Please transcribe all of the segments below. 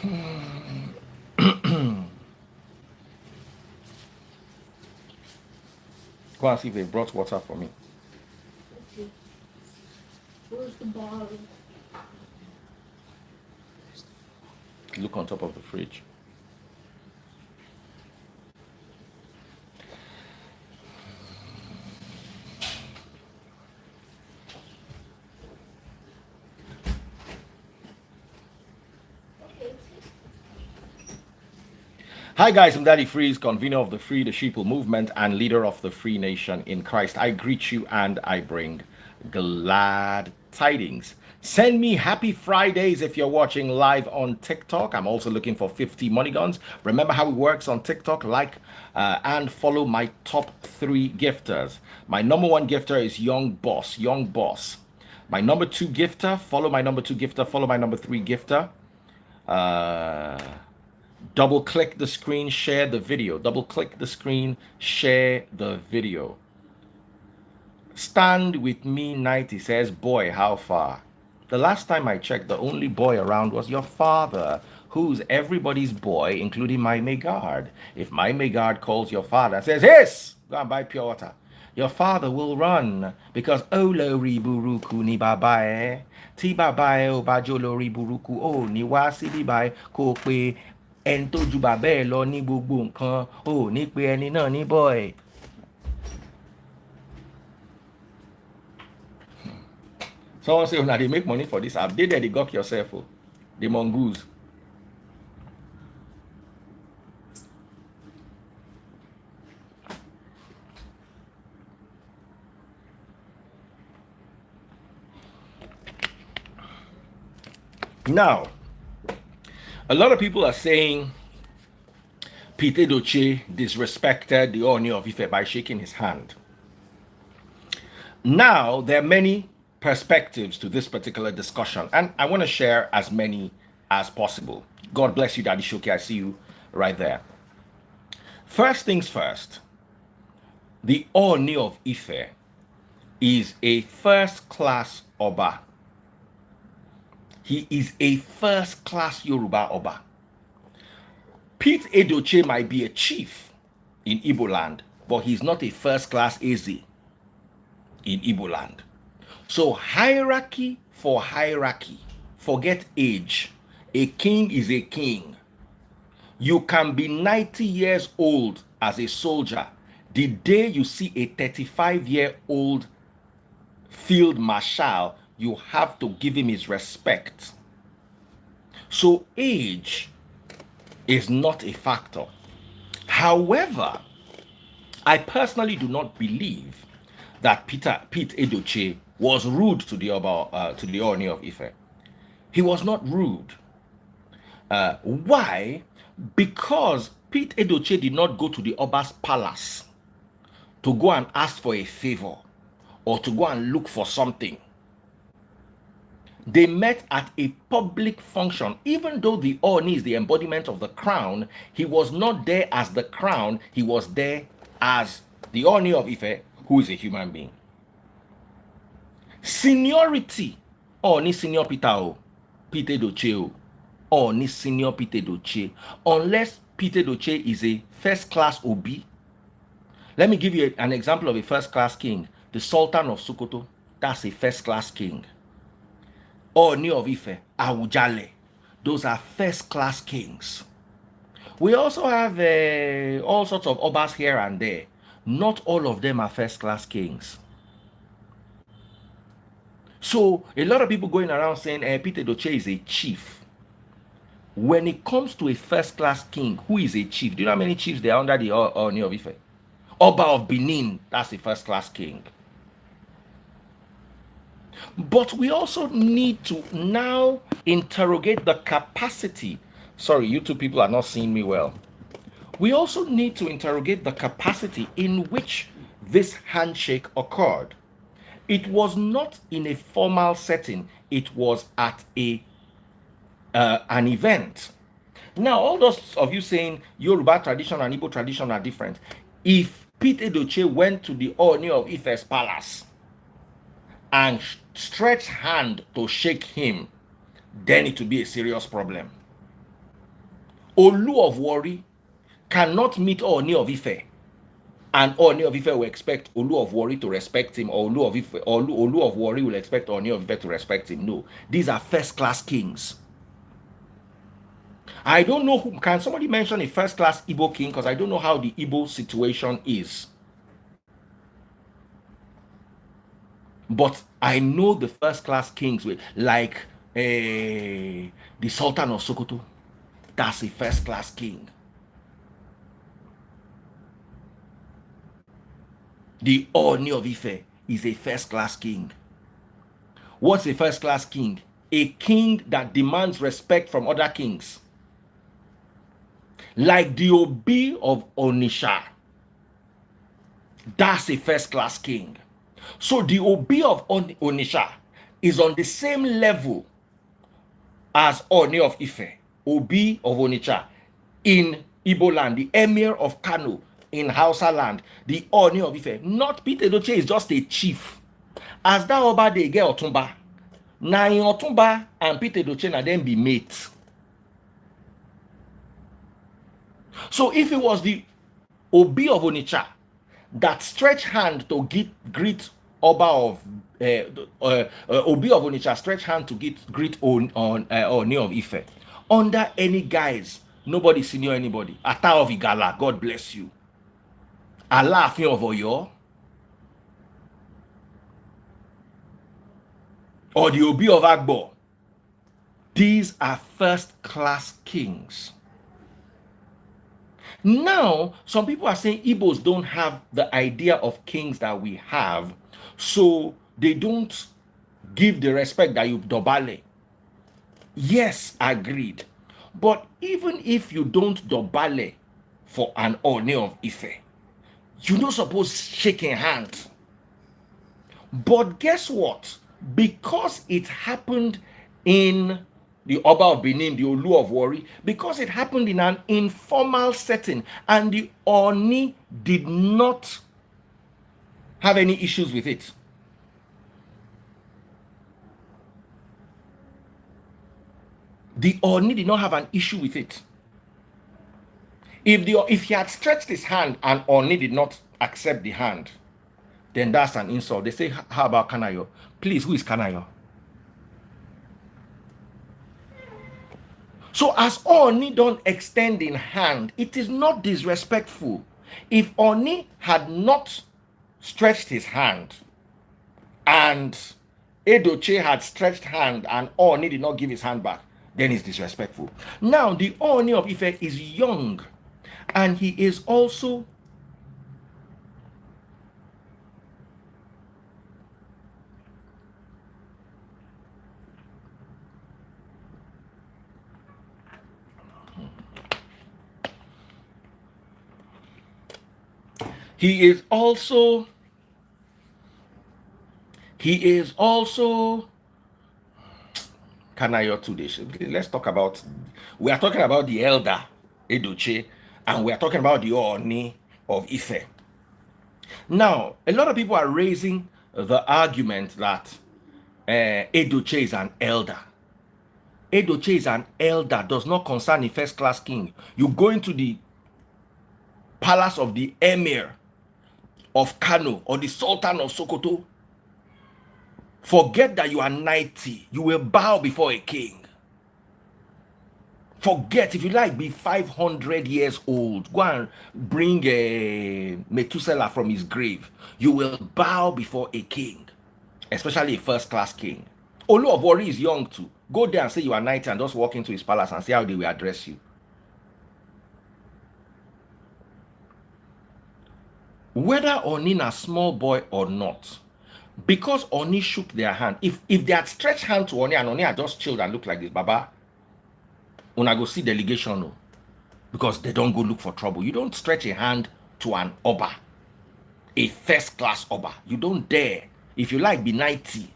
Go and see if they brought water for me. Okay. Where's the bottle? Look on top of the fridge. Okay. Hi guys, I'm Daddy Freeze, convener of the Free the Sheeple movement and leader of the Free Nation in Christ. I greet you and I bring glad tidings. Send me happy Fridays if you're watching live on TikTok. I'm also looking for 50 money guns. Remember how it works on TikTok. Like and follow my top 3 gifters. My number 1 gifter is Young Boss. Young Boss. My number 2 gifter, follow my number 2 gifter, follow my number 3 gifter. Double click the screen, share the video. Double click the screen, share the video. Stand with me 90 says, boy, how far? The last time I checked, the only boy around was your father, who's everybody's boy, including my Megard. If my Megard calls your father and says, yes, go and buy pure water, your father will run because Olo Riburuku ni babae, ti babae o bajolo Riburuku o ni wa si bibae ko pe en tó ju babae lọ ní gbogbo nǹkan o ní pe ẹni náà ní boy. Someone say, now they make money for this app. They gawk yourself, oh. The mongoose. Now, a lot of people are saying Pete Edochie disrespected the Ooni of Ife by shaking his hand. Now, there are many perspectives to this particular discussion, and I want to share as many as possible. God bless you, Daddy Shoki. I see you right there. First things first, the Ooni of Ife is a first-class Oba. He is a first-class Yoruba Oba. Pete Edochie might be a chief in Igbo land, but he's not a first-class Eze in Igbo land. So hierarchy for hierarchy. Forget age. A king is a king. You can be 90 years old as a soldier. The day you see a 35-year-old field marshal, you have to give him his respect. So age is not a factor. However, I personally do not believe that Pete Edochie was rude to the Ooni of Ife. He was not rude. Why? Because Pete Edochie did not go to the Oba's palace to go and ask for a favor or to go and look for something. They met at a public function. Even though the Ooni is the embodiment of the crown, he was not there as the crown. He was there as the Ooni of Ife, who is a human being. Seniority. Ooni senior Peter Pete Edochie Ooni senior Pete Edochie. Unless Pete Edochie is a first-class Obi. Let me give you an example of a first-class king. The Sultan of Sokoto. That's a first-class king. Ooni of Ife, Awujale. Those are first-class kings. We also have all sorts of Obas here and there. Not all of them are first-class kings. So a lot of people going around saying Pete Edochie is a chief. When it comes to a first-class king, who is a chief? Do you know how many chiefs there are under the Ooni of Ife? Oba of Benin, that's a first-class king. But we also need to now interrogate the capacity. Sorry, you two people are not seeing me well. We also need to interrogate the capacity in which this handshake occurred. It was not in a formal setting. It was at an event. Now, all those of you saying Yoruba tradition and Igbo tradition are different. If Pete Edochie went to the Ooni of Ife's palace and stretched hand to shake him, then it would be a serious problem. Olu of Warri cannot meet Ooni of Ife, and Ooni of Ife will expect Olu of Warri to respect him, or Olu of Warri will expect Ooni of Ife to respect him. No, these are first-class kings. I don't know who, can somebody mention a first-class Igbo king? Because I don't know how the Igbo situation is. But I know the first-class kings, like the Sultan of Sokoto. That's a first-class king. The Ooni of Ife is a first-class king. What's a first-class king? A king that demands respect from other kings. Like the Obi of Onitsha. That's a first-class king. So the Obi of Onitsha is on the same level as Ooni of Ife. Obi of Onitsha in Igbo land, the Emir of Kano in Hausa land, the Ooni of Ife. Not Peter Edochie is just a chief. As that Oba they get Otumba. Na in Otumba and Peter Edochie na then be mates. So if it was the Obi of Onitsha that stretch hand to greet Oba of Obi of Onitsha stretch hand to greet Ooni of Ife, under any guise, nobody senior anybody. Ata of Igala, God bless you. Alaafin of Oyo, or the Obi of Agbo. These are first-class kings. Now, some people are saying Igbos don't have the idea of kings that we have, so they don't give the respect that you dobale. Yes, agreed. But even if you don't dobale for an Ooni of Ife, you're not supposed to shake a hand. But guess what? Because it happened in the Oba of Benin, the Olu of Warri, because it happened in an informal setting and the Ooni did not have any issues with it. The Ooni did not have an issue with it. If he had stretched his hand and Ooni did not accept the hand, then that's an insult. They say, how about Kanayo? Please, who is Kanayo? So as Ooni don't extend in hand, it is not disrespectful. If Ooni had not stretched his hand and Edochie had stretched hand and Ooni did not give his hand back, then it's disrespectful. Now, the Ooni of Ife is young and he is also Kanayo today. Let's talk about, we are talking about the elder Edochie and we are talking about the Ooni of Ife. Now, a lot of people are raising the argument that Edochie is an elder. Edochie is an elder, does not concern a first-class king. You go into the palace of the Emir of Kano or the Sultan of Sokoto, forget that you are 90. You will bow before a king. Forget, if you like, be 500 years old. Go and bring a Methuselah from his grave. You will bow before a king, especially a first-class king. Olu of Warri is young too. Go there and say you are 90 and just walk into his palace and see how they will address you. Whether Ooni a small boy or not, because Ooni shook their hand, if they had stretched hand to Ooni and Ooni had just chilled and looked like this, Baba, una go see delegation, no, because they don't go look for trouble. You don't stretch a hand to an Oba, a first-class Oba. You don't dare. If you like, be 90.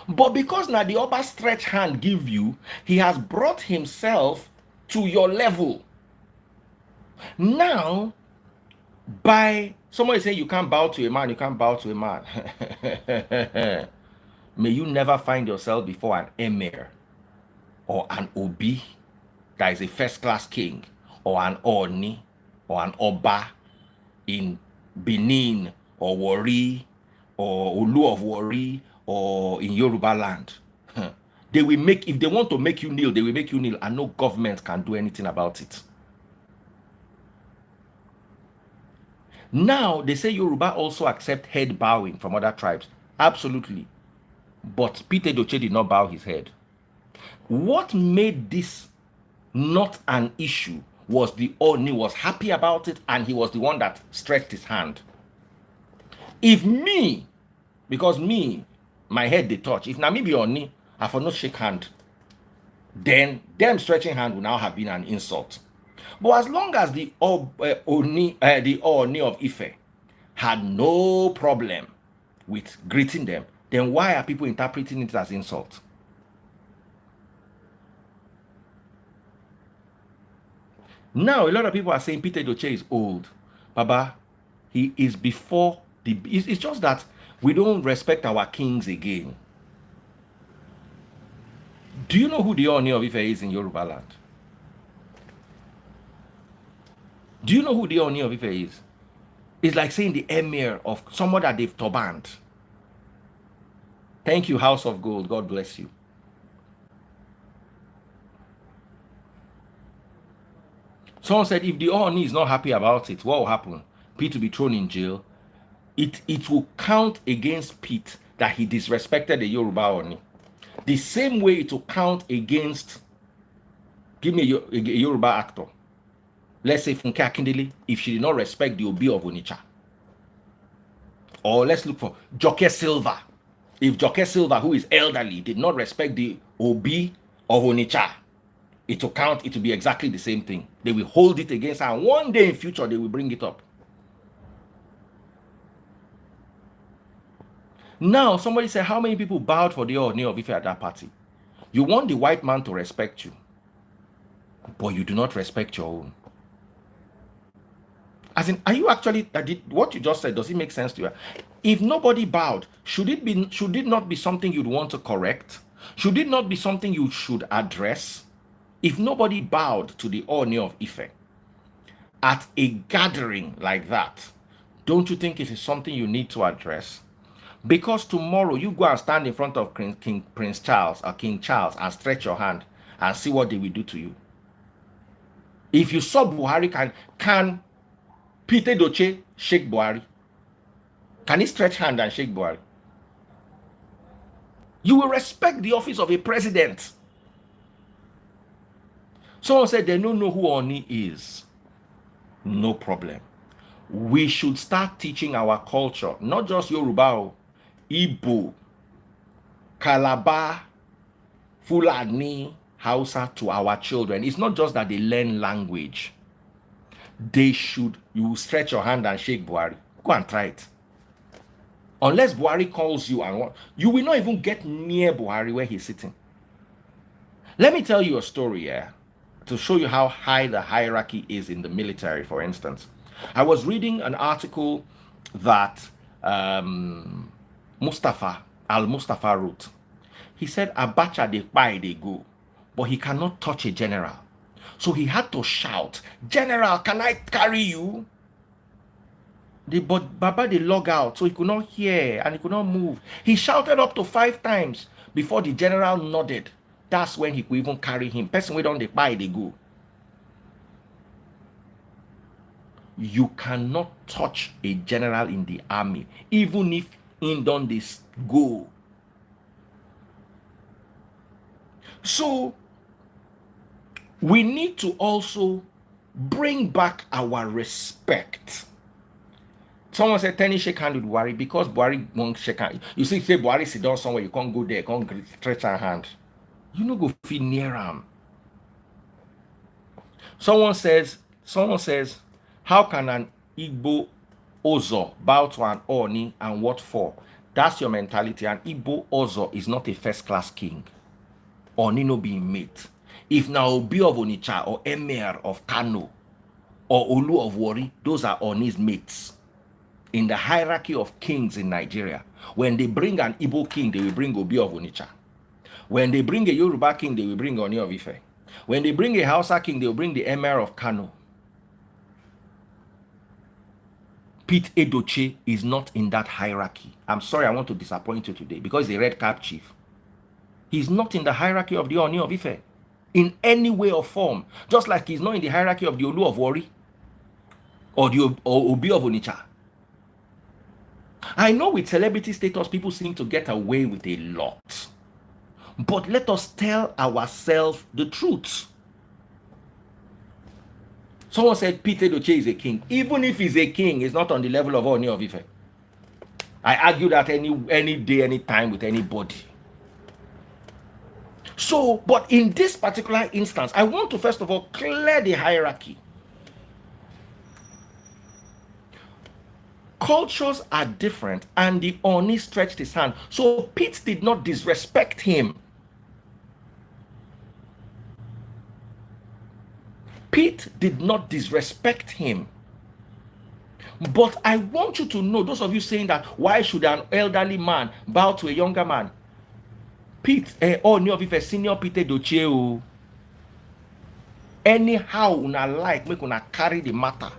But because now the Oba stretch hand give you, he has brought himself to your level. Now, by somebody saying you can't bow to a man, you can't bow to a man. May you never find yourself before an emir or an obi that is a first-class king or an Ooni or an Oba in Benin or Warri or Olu of Warri or in Yoruba land, they will make, if they want to make you kneel, they will make you kneel, and no government can do anything about it. Now, they say Yoruba also accept head bowing from other tribes. Absolutely. But Peter Edochie did not bow his head. What made this not an issue was the Ooni was happy about it, and he was the one that stretched his hand. If me, because me, my head they touch, if na me be Ooni, I for not shake hand, then them stretching hand would now have been an insult. But as long as the Ooni of Ife had no problem with greeting them, then why are people interpreting it as insult? Now, a lot of people are saying Peter Edochie is old. Baba, he is before the... It's just that we don't respect our kings again. Do you know who the Ooni of Ife is in Yoruba land? Do you know who the Ooni of Ife is? It's like saying the emir of someone that they've turbaned. Thank you, House of Gold. God bless you. Someone said if the Ooni is not happy about it, what will happen? Pete will be thrown in jail. It will count against Pete that he disrespected the Yoruba Ooni. The same way it will count against, give me a Yoruba actor. Let's say Funke Akindele, if she did not respect the Obi of Onitsha. Or let's look for Joke Silva. If Joke Silva, who is elderly, did not respect the Obi of Onitsha, it will count, it will be exactly the same thing. They will hold it against her, and one day in future, they will bring it up. Now, somebody said, how many people bowed for the Ooni of Ife at that party? You want the white man to respect you, but you do not respect your own. As in, are you actually, what you just said, does it make sense to you? If nobody bowed, should it not be something you'd want to correct? Should it not be something you should address? If nobody bowed to the Ooni of Ife at a gathering like that, don't you think it is something you need to address? Because tomorrow you go and stand in front of Prince Charles or King Charles and stretch your hand and see what they will do to you. If you saw Buhari, can Peter Edochie shake Buhari? Can he stretch hand and shake Buhari? You will respect the office of a president. Someone said they don't know who Ooni is. No problem. We should start teaching our culture, not just Yoruba, Igbo, Calabar, Fulani, Hausa to our children. It's not just that they learn language. They should, you stretch your hand and shake Buhari. Go and try it. Unless Buhari calls you and you will not even get near Buhari where he's sitting. Let me tell you a story here to show you how high the hierarchy is in the military, for instance. I was reading an article that Mustafa wrote. He said Abacha they go, but he cannot touch a general. So he had to shout, "General, can I carry you?" But Baba, they log out, so he could not hear and he could not move. He shouted up to 5 times before the general nodded. That's when he could even carry him. Person we don't they go. You cannot touch a general in the army, even if in done this go. So we need to also bring back our respect. Someone said, Tenny shake hand with Buhari because Buhari won't shake hand. You see, say Buhari sit down somewhere, you can't go there, can't stretch a hand. You no go feel near him. Someone says, how can an Igbo Ozo bow to an Ooni and what for? That's your mentality. An Igbo Ozo is not a first-class king. Ooni no be mate. If now Obi of Onitsha or Emir of Kano or Olu of Warri, those are Ooni's mates. In the hierarchy of kings in Nigeria, when they bring an Igbo king, they will bring Obi of Onitsha. When they bring a Yoruba king, they will bring Ooni of Ife. When they bring a Hausa king, they'll bring the Emir of Kano. Pete Edochie is not in that hierarchy. I'm sorry, I want to disappoint you today because he's a red cap chief. He's not in the hierarchy of the Ooni of Ife in any way or form. Just like he's not in the hierarchy of the Olu of Wari or the Obi of Onitsha. I know with celebrity status, people seem to get away with a lot. But let us tell ourselves the truth. Someone said Pete Edochie is a king. Even if he's a king, he's not on the level of Ooni of Ife. I argue that any day, any time with anybody. So, but in this particular instance, I want to first of all clear the hierarchy. Cultures are different, and the Ooni stretched his hand. So Pete did not disrespect him. Pete did not disrespect him. But I want you to know, those of you saying that, why should an elderly man bow to a younger man? Pete, Ooni of Ife, senior Pete Edochie o. Anyhow una like, make una carry the matter.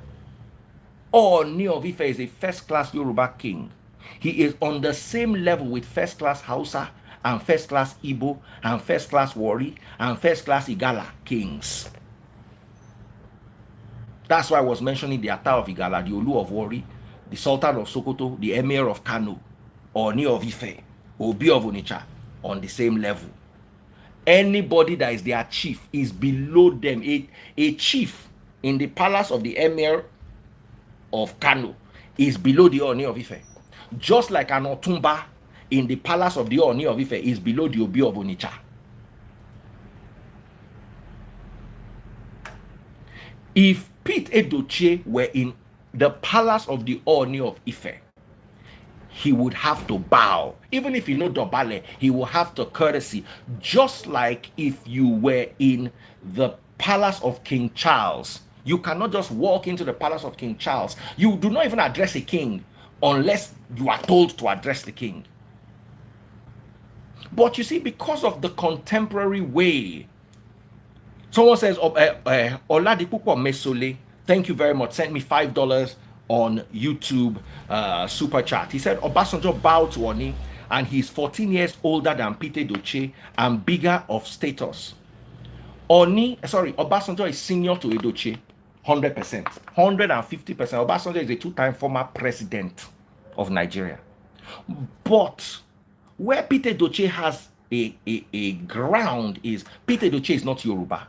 Ooni of Ife is a first-class Yoruba king. He is on the same level with first-class Hausa and first-class Igbo and first-class Wari and first-class Igala kings. That's why I was mentioning the Ata of Igala, the Olu of Wari, the Sultan of Sokoto, the Emir of Kano, Ooni of Ife, Obi of Onitsha, on the same level. Anybody that is their chief is below them. A chief in the palace of the Emir of Kano is below the Ooni of Ife. Just like an Otumba in the palace of the Ooni of Ife is below the Obi of Onitsha. If Pete Edochie were in the palace of the Ooni of Ife, he would have to bow. Even if you know Dobale, he will have to courtesy. Just like if you were in the palace of King Charles, you cannot just walk into the palace of King Charles. You do not even address a king unless you are told to address the king. But you see, because of the contemporary way, someone says, Oladipupo Mesole, thank you very much, sent me $5 on YouTube super chat. He said, Obasanjo bowed to Ooni, and he's 14 years older than Pete Edochie and bigger of status. Obasanjo is senior to Edochie, 100%, 150%. Obasanjo is a two-time former president of Nigeria. But where Pete Edochie has a ground is, Pete Edochie is not Yoruba.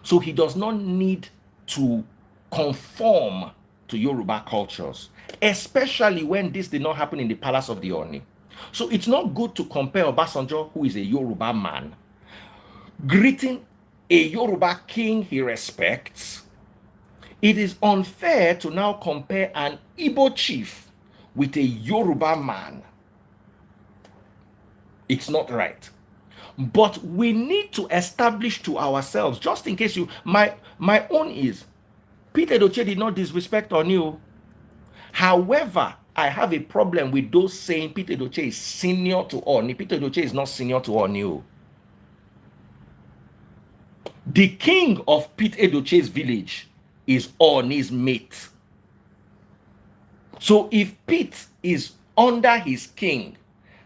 So he does not need to conform to Yoruba cultures, especially when this did not happen in the palace of the Ooni. So it's not good to compare Obasanjo, who is a Yoruba man, greeting a Yoruba king he respects. It is unfair to now compare an Igbo chief with a Yoruba man. It's not right. But we need to establish to ourselves, just in case my own is, Pete Edochie did not disrespect Ooni. However, I have a problem with those saying Pete Edochie is senior to Ooni. Pete Edochie is not senior to Ooni. The king of Pete Edochie's village is Ooni's mate. So if Pete is under his king,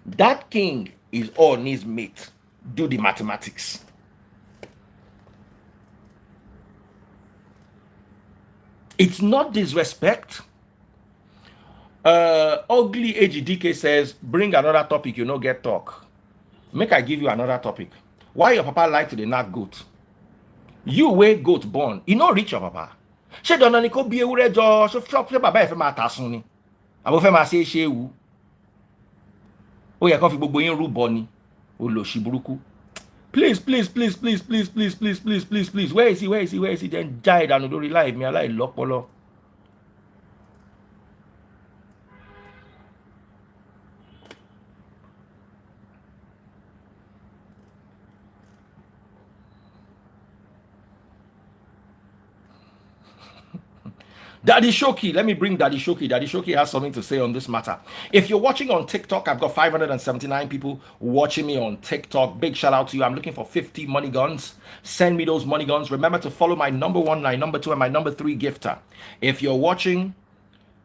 that king is Ooni's mate. Do the mathematics. It's not disrespect. Ugly AGDK says, bring another topic, you know, get talk. Make I give you another topic. Why your papa like to the knack goat? You way goat born, you know reach your papa. She don't know ko bi ewure jo, so flop baba e fe ma tasun ni. Abo fe ma se sewu. Ó yẹ kó fi gbogbo yín rúbọ ni. Olóṣì burúkú. Please. Where is he? Then died and don't live me alive lọ́pọlọ. Daddy Shoki, let me bring Daddy Shoki. Daddy Shoki has something to say on this matter. If you're watching on TikTok, I've got 579 people watching me on TikTok. Big shout out to you. I'm looking for 50 money guns. Send me those money guns. Remember to follow my number one, my number two, and my number three gifter. If you're watching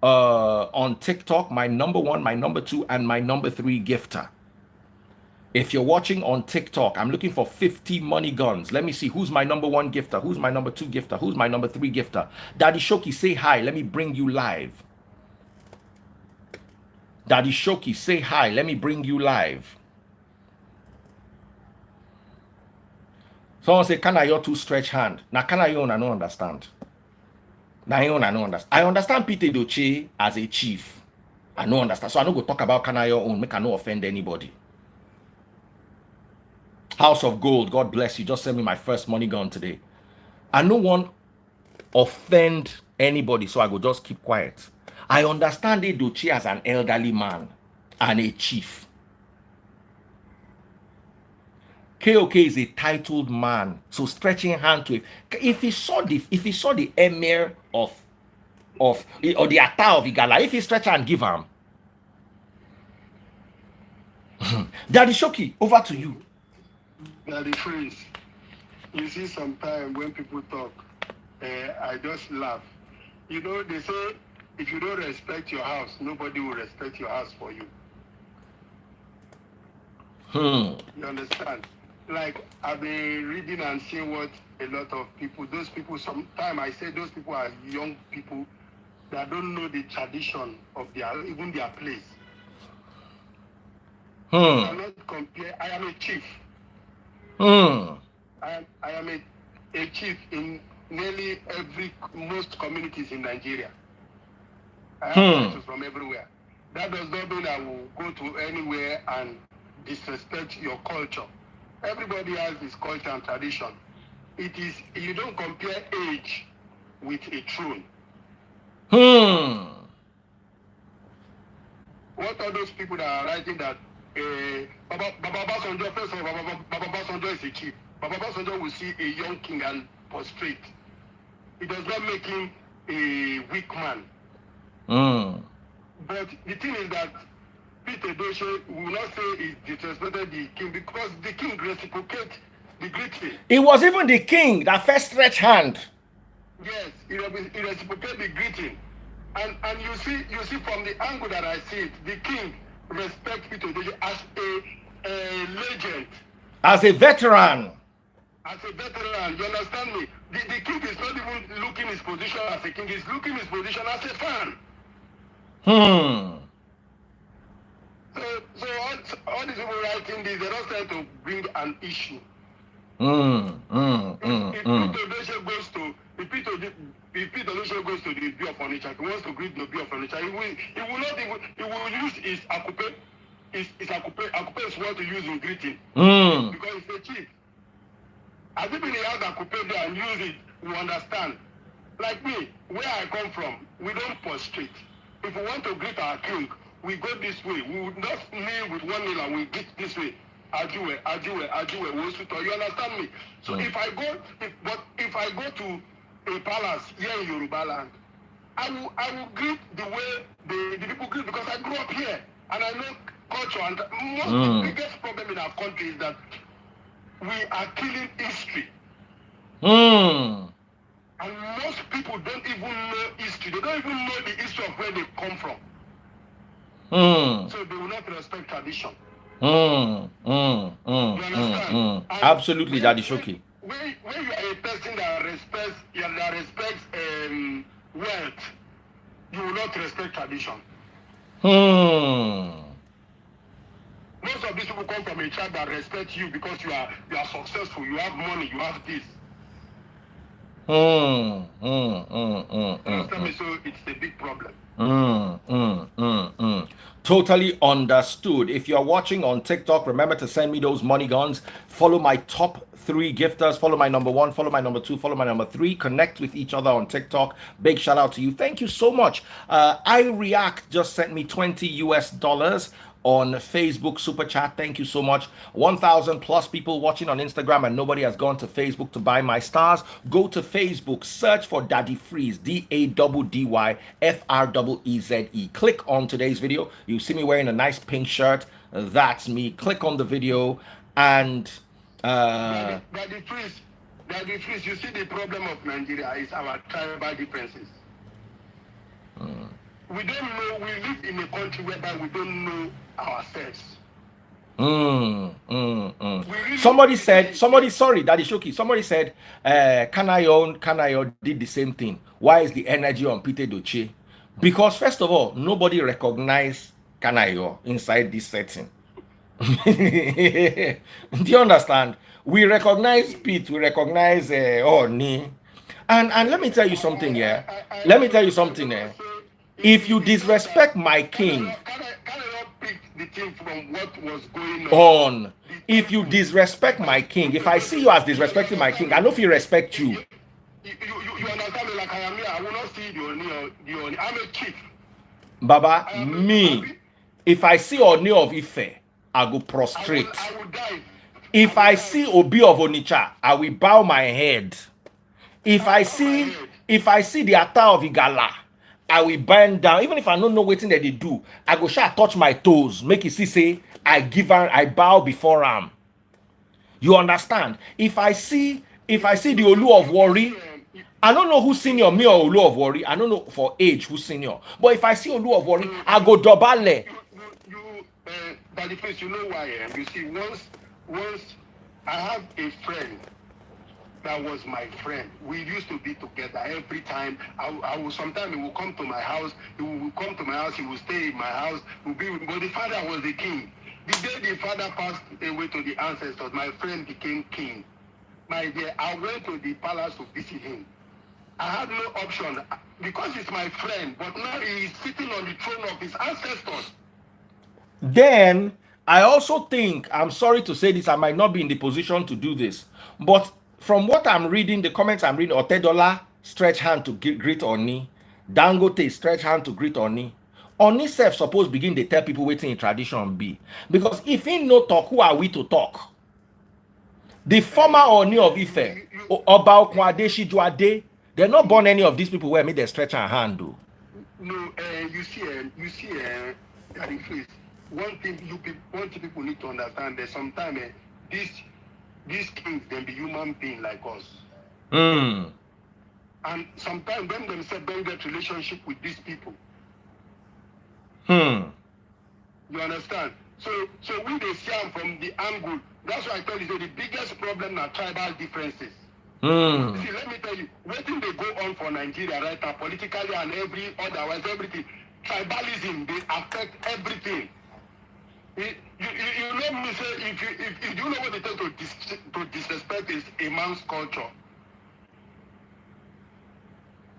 on TikTok, my number one, my number two, and my number three gifter. If you're watching on TikTok, I'm looking for 50 money guns. Let me see who's my number one gifter, who's my number two gifter, who's my number three gifter. Daddy Shoki, say hi. Let me bring you live. Daddy Shoki, say hi. Let me bring you live. Someone say, can I your two stretch hand? Now, can I your I don't understand. Now, I don't understand. I understand Peter Edochie as a chief. I don't understand. So I don't go talk about can I your own. Make I no offend anybody. House of Gold, God bless you. Just send me my first money gun today. I no want offend anybody, so I go just keep quiet. I understand Edochie as an elderly man and a chief. KOK is a titled man, so stretching hand to him. If he saw the emir or the Ata of Igala, if he stretch and give him, Daddy Shoki, over to you. Daddy Prince, you see sometimes when people talk, I just laugh. You know, they say, if you don't respect your house, nobody will respect your house for you. You understand? Like, I've been reading and seeing what a lot of people, those people, sometimes I say those people are young people that don't know the tradition of even their place. I cannot compare. I am a chief. I am a chief in nearly most communities in Nigeria. I have friends from everywhere. That does not mean I will go to anywhere and disrespect your culture. Everybody has his culture and tradition. It is, you don't compare age with a throne. What are those people that are writing that Baba Basanjo, first of all, Baba Basanjo is a chief. Baba Basanjo will see a young king and prostrate. It does not make him a weak man. But the thing is that Peter Edochie will not say he disrespected the king because the king reciprocates the greeting. It was even the king that first stretched hand. Yes, he reciprocates the greeting. And you see from the angle that I see it, the king respects Peter Edochie as a legend. As a veteran. As a veteran, you understand me? The king is not even looking his position as a king, he's looking his position as a fan. So all these people writing this, they're not trying to bring an issue. If Peter Edochie goes to the Bureau of Furniture, he wants to greet the Bureau of Furniture, he will use his akupe. His akupe is what to use in greeting. Because he's a chief. As if he has akupe there and use it, we understand. Like me, where I come from, we don't prostrate. If we want to greet our king, we go this way. We would not kneel with one knee and we greet this way. Ajuwe, Wosuto. You understand me? So if I go to a palace here in Yoruba land, I will greet the way the people greet because I grew up here and I know culture. And the biggest problem in our country is that we are killing history. And most people don't even know history. They don't even know the history of where they come from. So they will not respect tradition. You understand? Absolutely, Daddy Shoki. When you are a person that respects wealth, you will not respect tradition. Most of these people come from a tribe that respects you because you are successful, you have money, you have this. Understand me? So it's a big problem. Totally understood. If you're watching on TikTok, remember to send me those money guns. Follow my top 3 gifters. Follow my number 1, follow my number 2, follow my number 3. Connect with each other on TikTok. Big shout out to you. Thank you so much. I React just sent me $20. on Facebook super chat. Thank you so much. 1,000 plus people watching on Instagram, and nobody has gone to Facebook to buy my stars. Go to Facebook, search for Daddy Freeze, DADDYFREEZE. Click on today's video. You see me wearing a nice pink shirt. That's me. Click on the video and Daddy Freeze, you see the problem of Nigeria is our tribal differences. We don't know, we live in a country whereby we don't know ourselves. Somebody said, sorry, Daddy Shoki, somebody said, Kanayo did the same thing. Why is the energy on Peter Edochie? Because first of all, nobody recognized Kanayo inside this setting. Do you understand? We recognize Pete, we recognize Ooni. And let me tell you something here. Let me tell you something here. If you disrespect my king, Can I pick the thing from what was going on, if you disrespect my king, if I see you as disrespecting my king, I know if he respect you. You understand me like I am here. I will not see the Ooni. I'm a chief. Baba, me, if I see Ooni of Ife, I go prostrate. I will die. If I see Obi of Onitsha, I will bow my head. If I see the Ata of Igala, I will bend down. Even if I don't know what that they do, I go shall touch my toes. Make it see say I bow before him. You understand? If I see the Olu of Wari, I don't know who's senior, me or Olu of Wari. I don't know for age who's senior. But if I see Olu of Wari, I go dobale. Daddy Freeze, you know why? You see, once I have a friend that was my friend. We used to be together every time. I will sometimes he will come to my house. He will come to my house. He will stay in my house. But the father was the king. The day the father passed away to the ancestors, my friend became king. My dear, I went to the palace to visit him. I had no option because he's my friend. But now he is sitting on the throne of his ancestors. Then I also think, I'm sorry to say this, I might not be in the position to do this, but from what I'm reading, the comments I'm reading, Otedola stretch hand to greet Ooni, Dangote stretch hand to greet Ooni. Ooni self suppose begin to tell people waiting in tradition be. Because if he no talk, who are we to talk? The former Ooni of Ife, Oba Okwade, Shijuade, they're not born any of these people where made they stretch hand do. No, you see, Daddy Freeze. One thing people need to understand that sometimes these kings can be human beings like us. And sometimes them themselves don't get relationship with these people. You understand? So we they see them from the angle. That's why I tell you the biggest problem are tribal differences. See, let me tell you, what thing they go on for Nigeria right now, politically and everything, tribalism, they affect everything. You let me say, if you know what it takes to disrespect is a man's culture.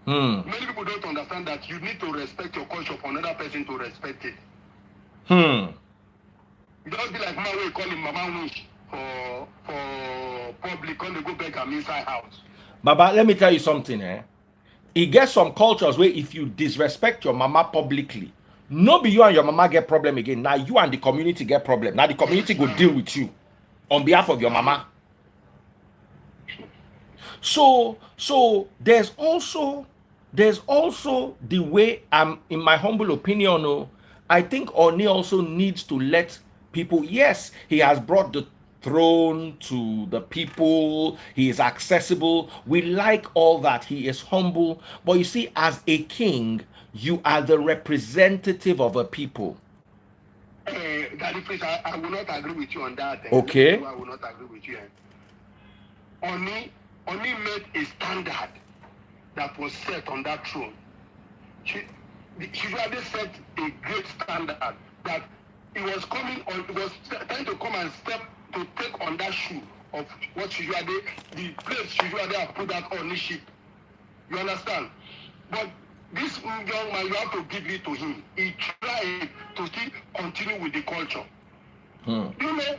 Many people don't understand that you need to respect your culture for another person to respect it. You don't be like my way calling Mama Wish for public when they go beg am inside house. Baba, let me tell you something, It gets some cultures where if you disrespect your mama publicly, no be you and your mama get problem again. Now you and the community get problem. Now the community go deal with you on behalf of your mama. So there's also the way in my humble opinion, I think Ooni also needs to let people, yes, he has brought the throne to the people, he is accessible, we like all that, he is humble, but you see, as a king, you are the representative of a people. Daddy, please, I will not agree with you on that. Okay. I will not agree with you. Ooni made a standard that was set on that throne. She really set a great standard that it was coming on, it was trying to come and step to take on that shoe of what the place Shijuade have put that on his ship. You understand? But this young man, you have to give it to him. He tried to still continue with the culture. Do you know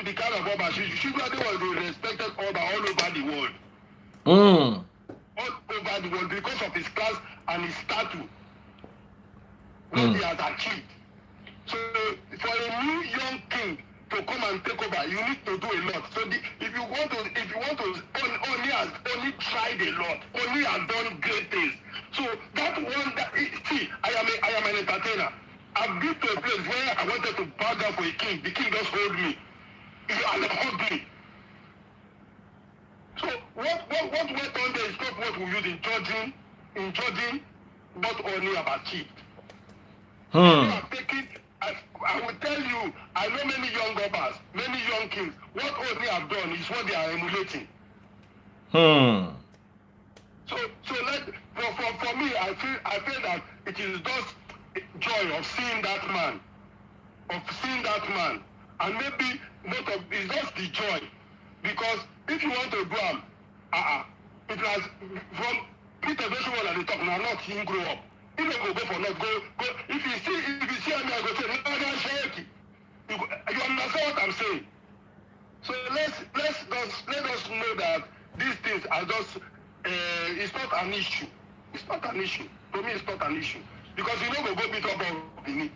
the kind of Oba Shijuade was a respected Oba all over the world. All over the world because of his class and his stature. What he has achieved. So for a new young king to come and take over, you need to do a lot. So if you want to, only tried a lot, only has done great things. So that one, see, I am an entertainer. I've been to a place where I wanted to bow down for a king. The king just hold me. And hugged me. So what went on there is not what we use in judging what Ooni have achieved. I will tell you, I know many young governors, many young kings. What Ooni have done is what they are emulating. So for me, I feel that it is just joy of seeing that man, and maybe it's just the joy, because if you want to go it has from Peter Joshua at the top now, not him grow up. If you go for not go. If you see me, I go say no, shake. You understand what I'm saying? So let us know that these things are just it's not an issue. It's not an issue. For me, it's not an issue, because you know go beat up on me.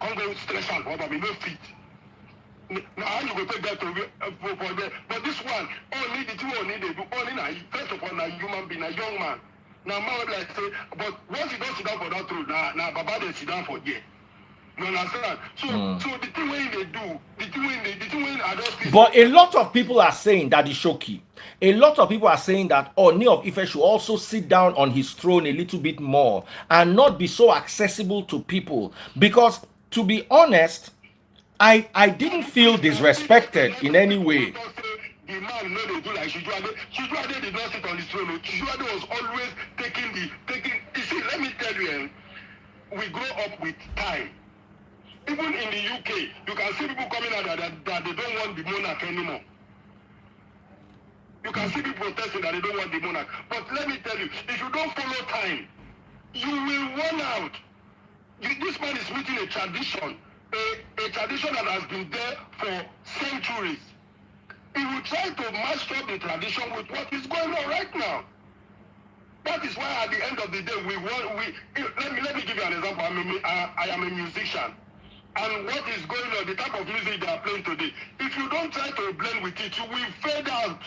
Can't go stress out over me, no fit. Now how you go take that to for there? But this one, only the two only they do. Only now, first of all, now human being, a young man. Now man like say, but once you don't sit down for that road, now Baba they sit down for there. You understand? So the thing when they do, the thing when I don't. But a lot of people are saying that Edochie. A lot of people are saying that Ooni of Ife should also sit down on his throne a little bit more and not be so accessible to people. Because to be honest, I didn't feel disrespected in any way. The man no dey do like Shijuade did not sit on his throne. Shijuade was always taking. You see, let me tell you, we grow up with time. Even in the UK, you can see people coming out that they don't want the monarch anymore. You can see people protesting that they don't want the monarch. But let me tell you, if you don't follow time, you will run out. This man is meeting a tradition. A tradition that has been there for centuries. He will try to match up the tradition with what is going on right now. That is why at the end of the day, let me give you an example. I am a musician. And what is going on, the type of music they are playing today, if you don't try to blend with it, you will fade out.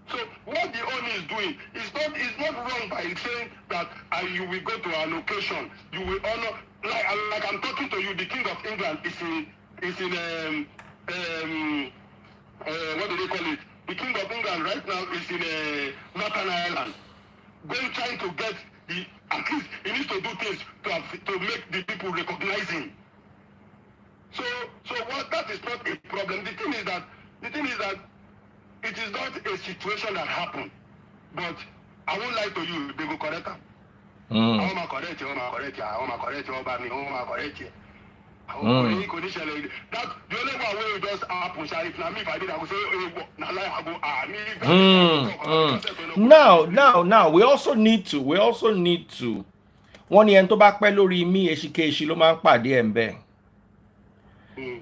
So what the Ooni is doing is not wrong by saying that you will go to an occasion, you will honor, like I'm talking to you, the King of England is in what do they call it? The King of England right now is in Northern Ireland, trying to get at least he needs to do things to make the people recognize him. So what that is not a problem. The thing is that it is not a situation that happened. But I won't lie to you, they will correct them. I want to correct you. That the only one way just happen, if na me, if I did, I would say, na lie, I go, Now, we also need to, one yen to back lórí mi èsìkéṣì ló máa ń pàdé ẹ̀.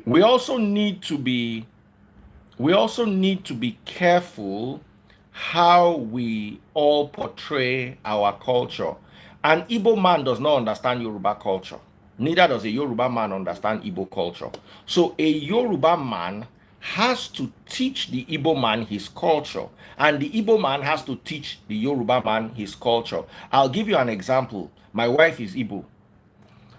We also need to be careful how we all portray our culture. An Igbo man does not understand Yoruba culture. Neither does a Yoruba man understand Igbo culture. So a Yoruba man has to teach the Igbo man his culture, and the Igbo man has to teach the Yoruba man his culture. I'll give you an example. My wife is Igbo.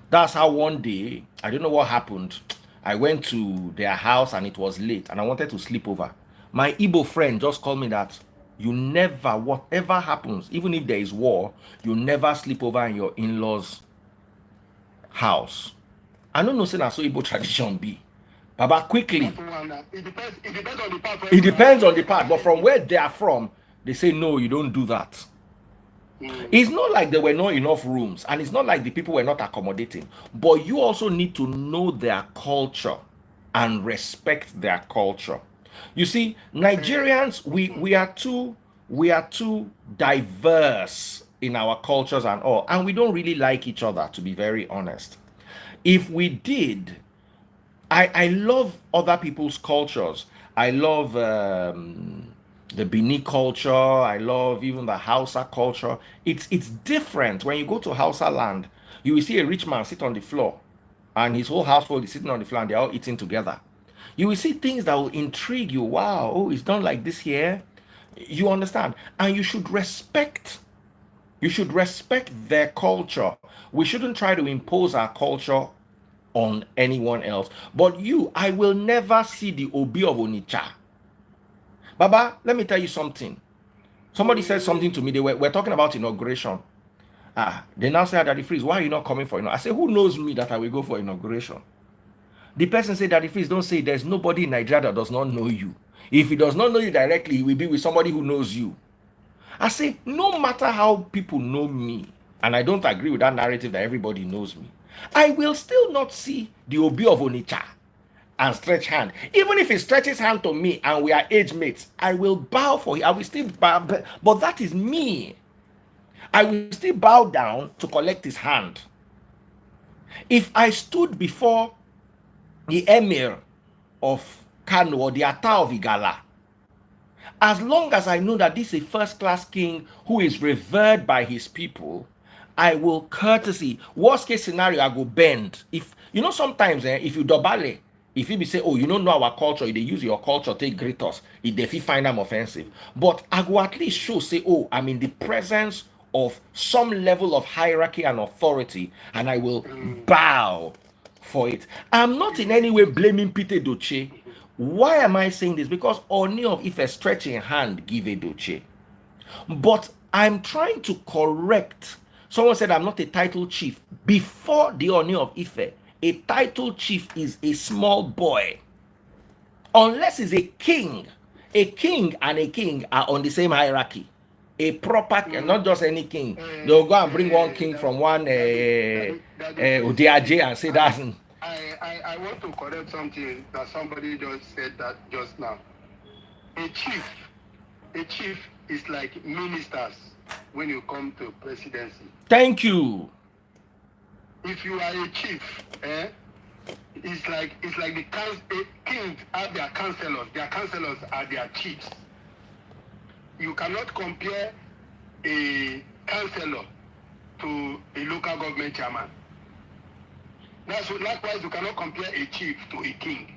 That's how one day, I don't know what happened, I went to their house and it was late and I wanted to sleep over. My Igbo friend just called me that you never, whatever happens, even if there is war, you never sleep over in your in-laws' house. I don't know, say that's so Igbo tradition be. Baba, quickly. It depends on the part, but from where they are from, they say no, you don't do that. It's not like there were not enough rooms, and it's not like the people were not accommodating, but you also need to know their culture and respect their culture. You see, Nigerians, we are too diverse in our cultures and all, and we don't really like each other, to be very honest. If we did, I love other people's cultures. I love the Bini culture. I love even the Hausa culture. It's different when you go to Hausa land. You will see a rich man sit on the floor and his whole household is sitting on the floor and they're all eating together. You will see things that will intrigue you. Wow, oh, it's done like this here. You understand? And you should respect. You should respect their culture. We shouldn't try to impose our culture on anyone else. But you, I will never see the Obi of Onitsha. Baba, let me tell you something. Somebody said something to me. We're talking about inauguration. They now say, Daddy Freeze, why are you not coming for I say, who knows me that I will go for inauguration? The person said, Daddy Freeze, don't say there's nobody in Nigeria that does not know you. If he does not know you directly, he will be with somebody who knows you. I say, no matter how people know me, and I don't agree with that narrative that everybody knows me, I will still not see the Obi of Onitsha and stretch hand. Even if he stretches hand to me and we are age mates, I will bow for him. I will still bow, but that is me. I will still bow down to collect his hand. If I stood before the emir of Kano or the Ata of Igala, as long as I know that this is a first-class king who is revered by his people, I will courtesy. Worst case scenario, I go bend. If you know, sometimes if you dobale, if you be say, oh, you don't know our culture, they use your culture to greet us, if they find them offensive. But I go at least show, say, oh, I'm in the presence of some level of hierarchy and authority, and I will bow for it. I'm not in any way blaming Peter Edochie. Why am I saying this? Because Ooni of Ife stretching hand give Edochie. But I'm trying to correct. Someone said I'm not a title chief. Before the Ooni of Ife, a title chief is a small boy. Unless he's a king. A king and a king are on the same hierarchy. A proper king, not just any king. They'll go and bring one king from one Odiaje and say that's... I want to correct something that somebody just said that just now. A chief is like ministers when you come to presidency. Thank you. If you are a chief, it's like the kings are their councillors. Their councillors are their chiefs. You cannot compare a councillor to a local government chairman. Likewise, you cannot compare a chief to a king.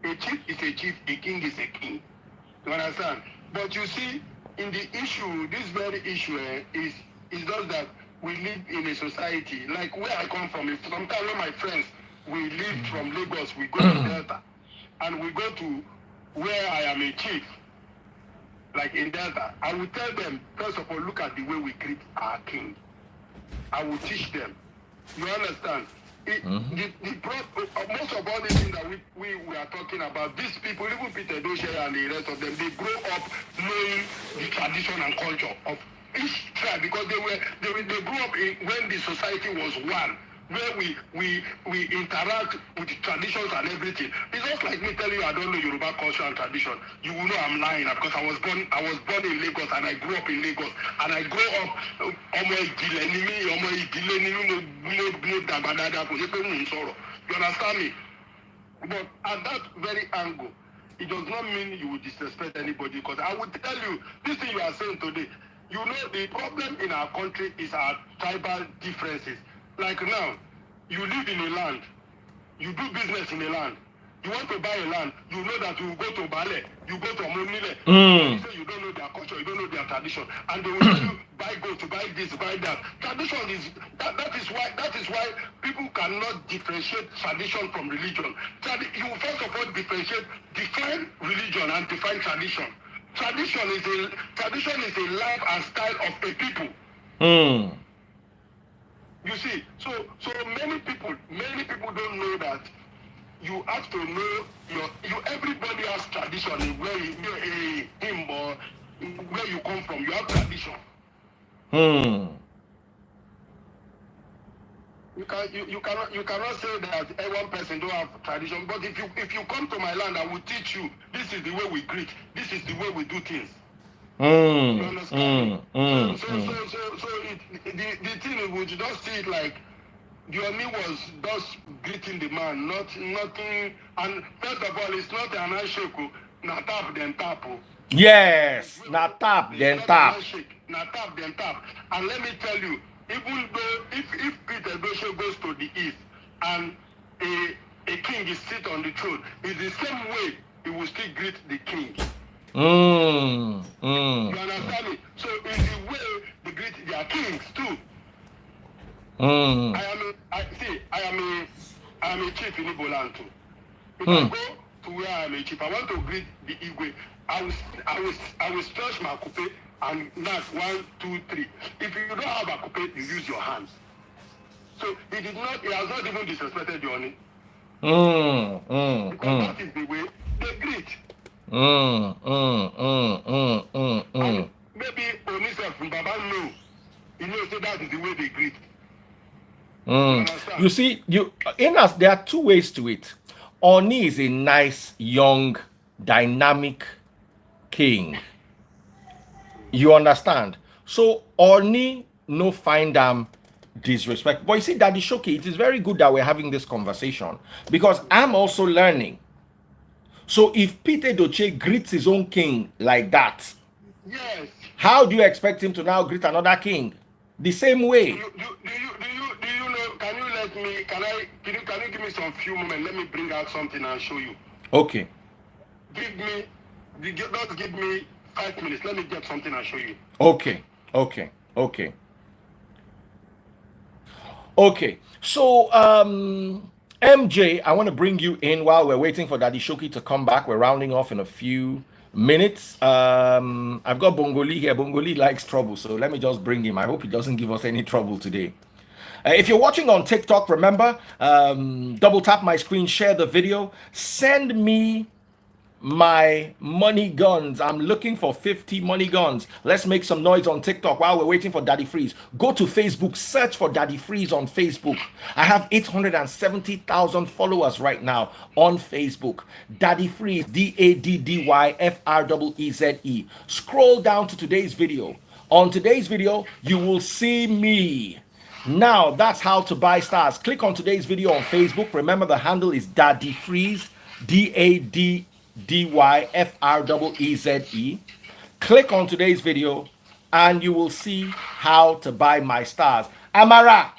A chief is a chief, a king is a king. You understand? But you see, in the issue, this very issue is just that we live in a society, like where I come from. Sometimes when my friends, we live from Lagos, we go to Delta, and we go to where I am a chief, like in Delta. I will tell them, first of all, look at the way we greet our king. I will teach them. You understand? Most of all these things that we are talking about, these people, even Peter Edochie and the rest of them, they grow up knowing the tradition and culture of each tribe, because they grew up when the society was one, where we interact with the traditions and everything. It's just like me telling you I don't know Yoruba culture and tradition. You will know I'm lying, because I was born in Lagos and I grew up in Lagos, and I grew up you understand me? But at that very angle, it does not mean you will disrespect anybody, because I will tell you, this thing you are saying today, you know the problem in our country is our tribal differences. Like now, you live in a land, you do business in a land, you want to buy a land, you know that you go to Bale, you go to Omonile, you say you don't know their culture, you don't know their tradition, and they will tell you buy goat, buy this, buy that. Tradition is that is why people cannot differentiate tradition from religion. You first of all define religion and define tradition. Tradition is a life and style of a people. You see, so many people don't know that you have to know everybody has tradition in where him or where you come from. You have tradition. You cannot say that one person don't have tradition. But if you come to my land, I will teach you. This is the way we greet. This is the way we do things. You understand? The thing we just see it like the Ooni was just greeting the man, nothing. And first of all, it's not an handshake, na tap then tap. Yes, na tap then tap. Na tap then tap. And let me tell you, even though if Peter Edochie goes to the east and a king is sit on the throne, it's the same way he will still greet the king. You understand me? So it's the way they greet their kings too. I am a chief in Igbo land too. If I go to where I am a chief, I want to greet the Igwe. I will stretch my coupe and knock 1, 2, 3. If you don't have a coupe, you use your hands. So he has not even disrespected the Ooni. Because that is the way they greet. And maybe Ooni self from Baba know. He knows that is the way they greet. You see, there are two ways to it. Ooni is a nice, young, dynamic king. You understand? So Ooni no find disrespect. But you see, Daddy Shoki, it is very good that we're having this conversation because I'm also learning. So if Peter Edochie greets his own king like that, yes, how do you expect him to now greet another king the same way? Do you know? Can you give me some few moments? Let me bring out something and show you. Okay. Just give me 5 minutes. Let me get something and show you. Okay. So MJ, I want to bring you in while we're waiting for Daddy Shoki to come back. We're rounding off in a few minutes. I've got Bongoli here. Bongoli likes trouble, so let me just bring him. I hope he doesn't give us any trouble today. If you're watching on TikTok, remember, double tap my screen, share the video, send me my money guns. I'm looking for 50 money guns. Let's make some noise on TikTok while we're waiting for Daddy Freeze. Go to Facebook, search for Daddy Freeze on Facebook. I have 870,000 followers right now on Facebook. Daddy Freeze, DADDYFREEZE. Scroll down to today's video. On today's video, you will see me. Now, that's how to buy stars. Click on today's video on Facebook. Remember, the handle is Daddy Freeze, DADDYFREEZE. Click on today's video and you will see how to buy my stars. Amara.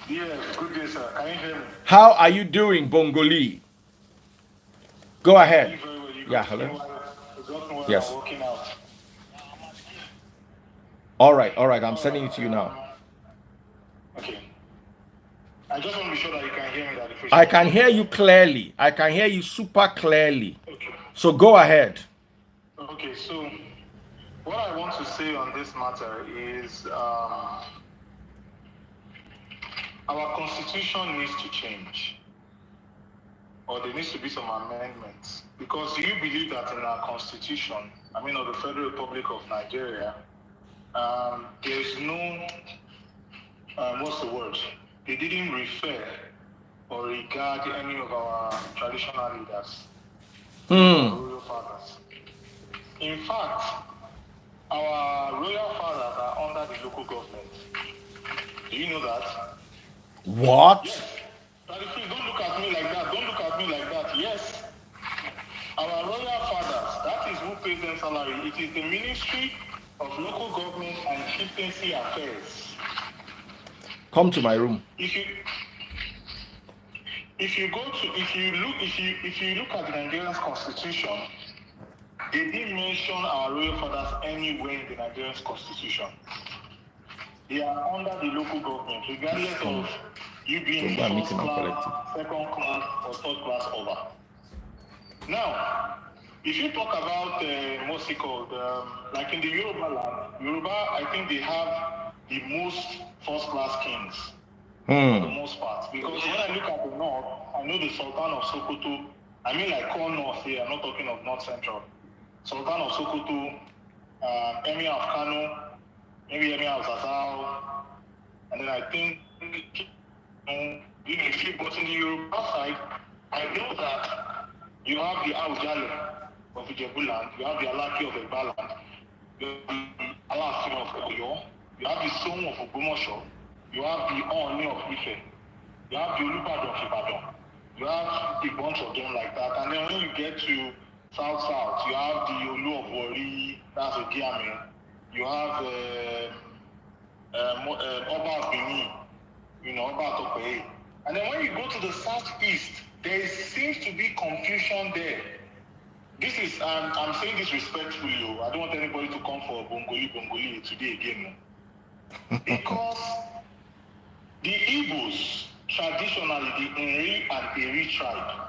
Yes, good day, sir. Can you hear me? How are you doing, Bongoli? Go ahead. Yeah, hello. Yes. All right. I'm sending it to you now. Okay. I just want to be sure that you can hear me. I can hear you clearly. I can hear you super clearly. Okay. So go ahead. Okay, so what I want to say on this matter is our constitution needs to change. Or there needs to be some amendments. Because do you believe that in our constitution, of the Federal Republic of Nigeria, there is no, what's the word? They didn't refer or regard any of our traditional leaders, royal fathers. In fact, our royal fathers are under the local government. Do you know that? What? Yes. Please don't look at me like that. Don't look at me like that. Yes. Our royal fathers, that is who pays them salary. It is the Ministry of Local Government and Chieftaincy Affairs. Come to my room. If you look at the Nigerian constitution, they didn't mention our royal fathers anywhere in the Nigerian constitution. They are under the local government, regardless of you being first class, second class, or third class over. Now, if you talk about what's it called, like in the Yoruba land, I think they have the most first-class kings, for the most part. Because when I look at the north, I know the Sultan of Sokoto, like core north here, I'm not talking of north central. Sultan of Sokoto, Emir of Kano, maybe Emir of Zazzau, and then I think, if you go to the Yoruba side, I know that you have the Aujalo of Ijebuland, you have the Alaki of Egbaland, you have the Alaafin of Oyo, you have the Song of Ogbomoso, you have the Ooni of Ife, you have the Olubadan of Ibadan, you have a bunch of them like that. And then when you get to South, you have the Olu of Wari, that's Ogiame, you have Oba Benin, Oba Tope. And then when you go to the southeast, there seems to be confusion there. This is, I'm saying this respectfully, I don't want anybody to come for Bongoli today again. Because the Igbos, traditionally, the Nri and Eri tribe,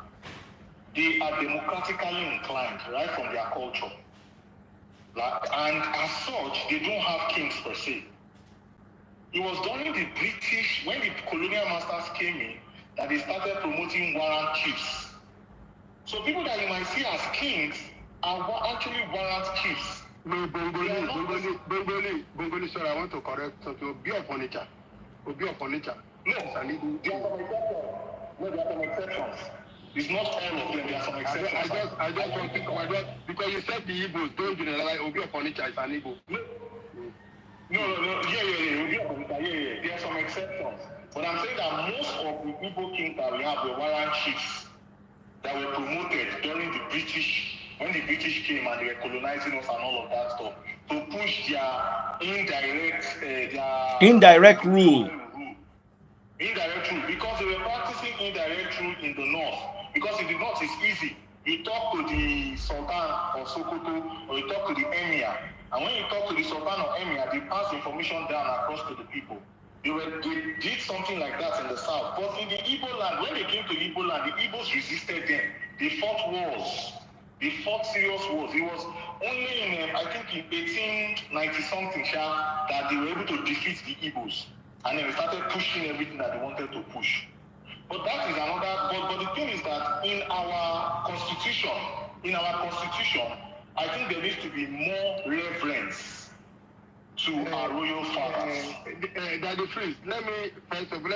they are democratically inclined, right from their culture. And as such, they don't have kings per se. It was during the British, when the colonial masters came in, that they started promoting warrant chiefs. So people that you might see as kings are actually warrant chiefs. No, Bongoli, sorry, I want to correct something. Obi of Onitsha. Obi of Onitsha. No, there are some exceptions. No, there are some exceptions. It's not all of them, there are some exceptions. I just want to correct, because you said the Igbos, don't generalize. Obi of Onitsha is an Igbo. No, yeah. Obi of Onitsha, yeah. There are some exceptions. But I'm saying that most of the Igbo kings that we have were warrant chiefs that were promoted during the British, when the British came and they were colonizing us and all of that stuff, to push their indirect rule. Indirect rule, because they were practicing indirect rule in the north. Because in the north it's easy. You talk to the Sultan of Sokoto or you talk to the Emir. And when you talk to the Sultan or Emir, they pass information down across to the people. They did something like that in the south. But in the Igbo land, when they came to Igbo land, the Igbos resisted them. They fought wars. They fought serious wars. It was only in, I think in 1890-something, that they were able to defeat the Igbos. And then they started pushing everything that they wanted to push. But that is another, but the thing is that in our constitution, I think there needs to be more reverence to our royal fathers. Daddy Freeze, let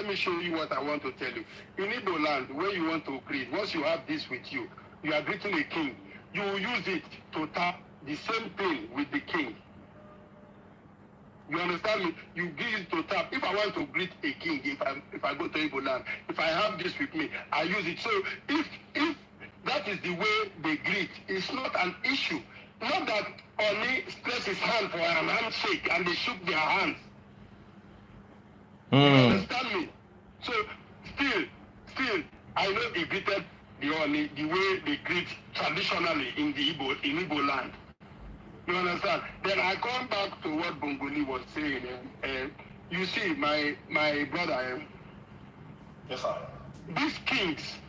me show you what I want to tell you. In Igbo land, where you want to greet, once you have this with you, you are greeting a king, you will use it to tap the same thing with the king. You understand me? You give it to tap. If I want to greet a king, if I go to Igbo land, if I have this with me, I use it. So if that is the way they greet, it's not an issue. Not that Ooni stretched his hand for an handshake and they shook their hands. You understand me? So still, I know he greeted the Ooni the way they greet traditionally in Igbo land. You understand? Then I come back to what Bongoli was saying. You see, my brother. Yes, sir. These kings,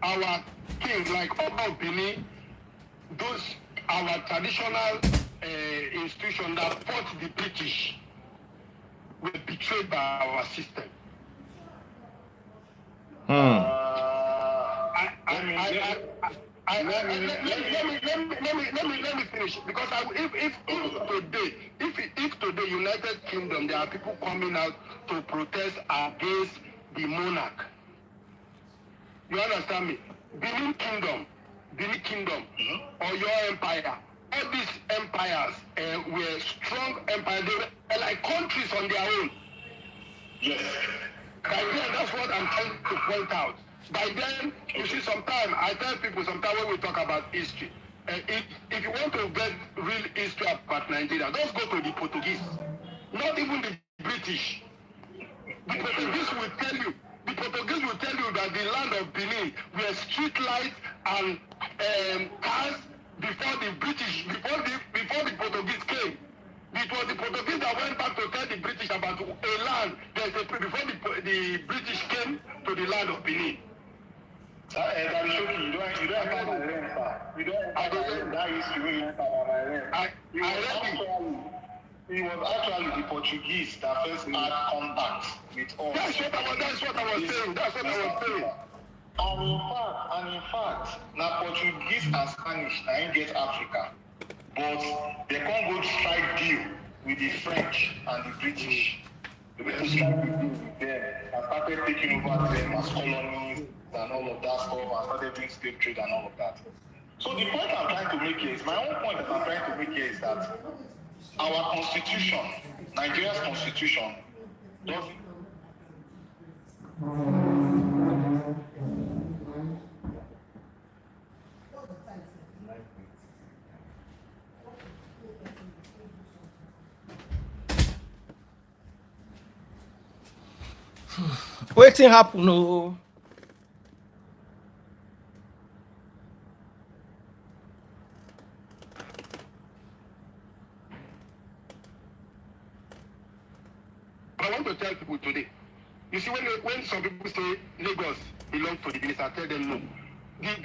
our kings like Oba Benin, those our traditional institutions that fought the British were betrayed by our system. Let me finish, because if today United Kingdom there are people coming out to protest against the monarch, you understand me? Benin Kingdom, or your empire, all these empires were strong empires. They were like countries on their own. Yes. By then, that's what I'm trying to point out. By then, you see, sometimes I tell people, sometimes when we talk about history, if you want to get real history about Nigeria, just go to the Portuguese, not even the British. The Portuguese will tell you that the land of Benin were street lights and cars before the Portuguese came. It was the Portuguese that went back to tell the British about a land before the British came to the land of Benin. Edochie, you don't enter my realm, sir. You don't enter my realm. That history will enter my realm. It was actually the Portuguese that first had contact with us. That's what I was saying. And in fact, now Portuguese and Spanish now get Africa, but they can't go strike deal with the French and the British. They went to strike the deal with them and started taking over them as colonies and all of that stuff, and started doing slave trade and all of that. So the point I'm trying to make here is, my own point that I'm trying to make here is that our constitution, Nigeria's constitution, doesn't. Waiting happen, no. I want to tell people today. You see, when some people say Lagos belongs to the Benin, I tell them no. The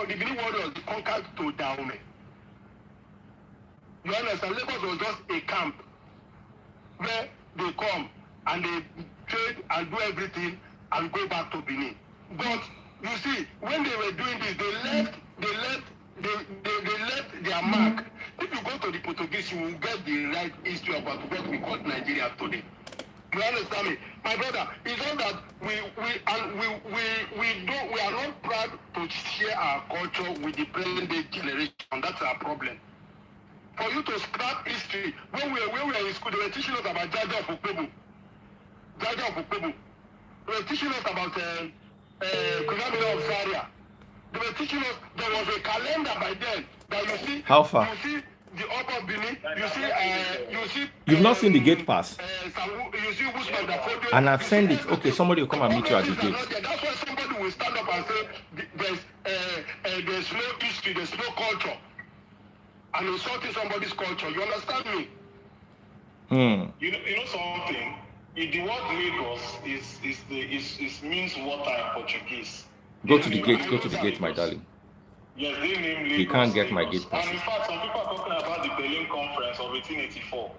Benin warriors conquered to Dahomey. You understand? Lagos was just a camp where they come and they trade and do everything and go back to Benin. But you see, when they were doing this, they left their mark. If you go to the Portuguese, you will get the right history about what we call Nigeria today. You understand me? My brother, it's not that we are not proud to share our culture with the present day generation. That's our problem. For you to scrap history, when we were in school, they were teaching us about Jaja of Ukwebu. They were teaching us about Kunamina of Zaria. They were teaching us there was a calendar by then that you see. How far? You see the upper Benin. You see. You've not seen the gate pass. You see Usman Dafodio. And I've sent it. Okay, somebody will come and meet you at the gate. That's why somebody will stand up and say there's no history, there's no culture, and insulting somebody's culture. You understand me? You know something. The word Lagos is means water in Portuguese. Go to the gate, my darling. Yes, they name Lagos. You can't get Lagos. my gate pass. And in fact, some people are talking about the Berlin Conference of 1884.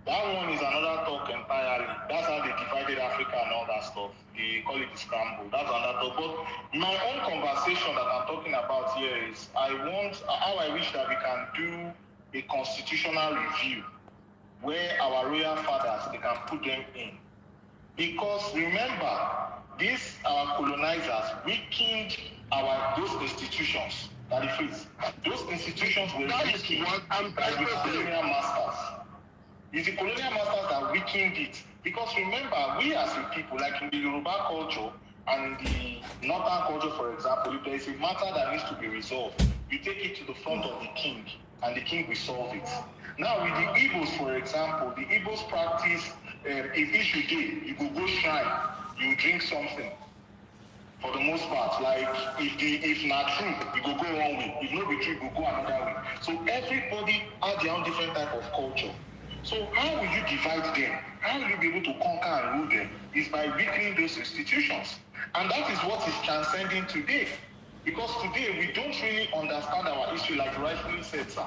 That one is another talk entirely. That's how they divided Africa and all that stuff. They call it the scramble. That's another talk. But my own conversation that I'm talking about here is how I wish that we can do a constitutional review where our royal fathers, they can put them in. Because remember, these our colonizers weakened those institutions. That is, those institutions were weakened by the colonial masters. It's the colonial masters that weakened it. Because remember, we as a people, like in the Yoruba culture and the Northern culture, for example, if there is a matter that needs to be resolved, you take it to the front of the king, and the king will solve it. Now, with the Igbos, for example, the Igbos practice, if issue day, you go shrine, you drink something. For the most part, like if not true, you go one way. If not be true, you go another way. So everybody has their own different type of culture. So how will you divide them? How will you be able to conquer and rule them? Is by weakening those institutions. And that is what is transcending today. Because today we don't really understand our history, like you rightfully said, sir.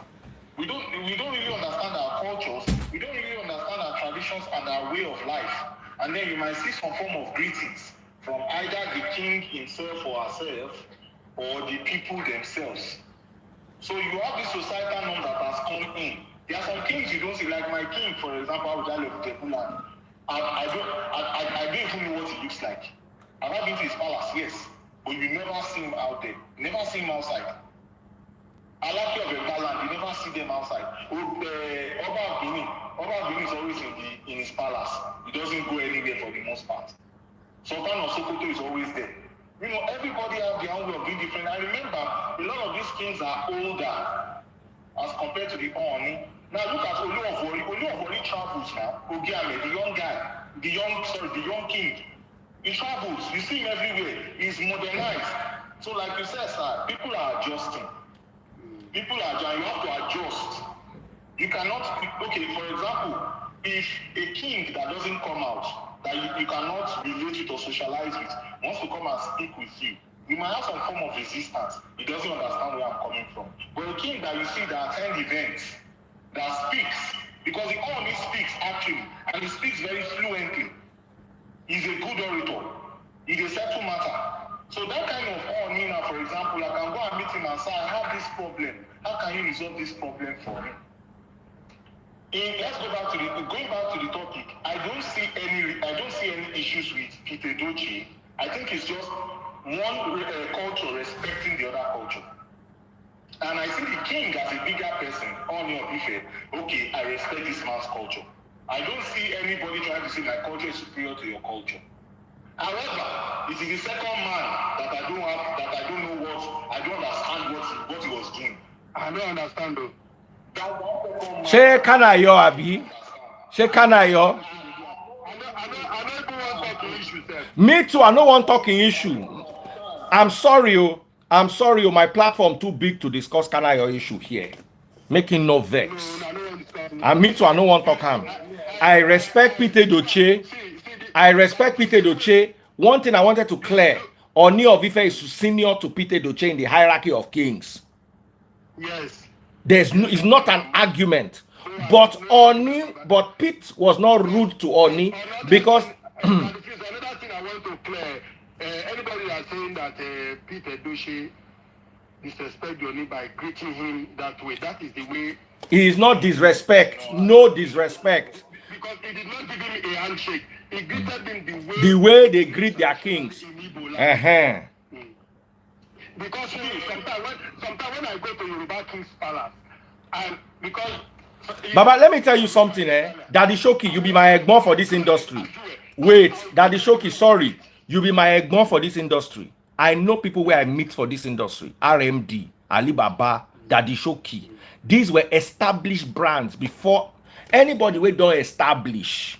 We don't really understand our cultures. We don't really understand our traditions and our way of life. And then you might see some form of greetings from either the king himself or herself or the people themselves. So you have this societal norm that has come in. There are some kings you don't see, like my king, for example, I don't even know what he looks like. I've not been to his palace, yes, but you never see him out there. You never see him outside. Alaki of Egbaland, you never see them outside. Oba Benin is always in his palace. He doesn't go anywhere for the most part. Sultan of Sokoto is always there. You know, everybody has their own way of being different. I remember a lot of these kings are older as compared to the Ooni. Now look at Olu of Wari. Olu of Wari travels now. Ogiame, the young guy, the young king. He travels. You see him everywhere. He's modernized. So like you said, sir, people are adjusting. You have to adjust. You cannot, okay, for example, if a king that doesn't come out, that you cannot relate with or socialize with, wants to come and speak with you, you might have some form of resistance. He doesn't understand where I'm coming from. But a king that you see that attend events, that speaks, because the Ooni speaks actually, and he speaks very fluently. He's a good orator. He can settle matter. So that kind of Ooni now, for example, I can go and meet him and say, I have this problem. How can you resolve this problem for me? Let's go back to the topic. I don't see any issues with Peter Edochie. I think it's just one culture respecting the other culture. And I see the king as a bigger person, Ooni of Ife. Okay, I respect this man's culture. I don't see anybody trying to say my culture is superior to your culture. However, it is the second man that I don't understand what he was doing. I don't understand though. That one second man. Ṣé Kanayo àbí? Ṣé Kanayo? I I don't even want to talk issue, sir. Me too, I no want talking issue. I'm sorry, my platform too big to discuss kind your issue here. Making no vex. No, I don't want to talk. And me too, I no want talk am. I respect Peter Edochie. I respect Peter Edochie. One thing I wanted to clear, Ooni of Ife is senior to Peter Edochie in the hierarchy of kings. Yes. It's not an argument. But Pete was not rude to Ooni because Another thing I want to clear, anybody that's saying that Peter Edochie disrespect Ooni by greeting him that way, that is the way. he is not disrespect. No disrespect. Because he did not give him a handshake. He greeted him The way they greet their kings. Because sometimes when I go to Yoruba King's Palace, and because Baba, let me tell you something, Daddy Shoki, you be my egbon for this industry. Wait, Daddy Shoki, sorry. You be my egbon for this industry. I know people where I meet for this industry. RMD, Alibaba, Daddy Shoki. These were established brands before anybody we don't establish.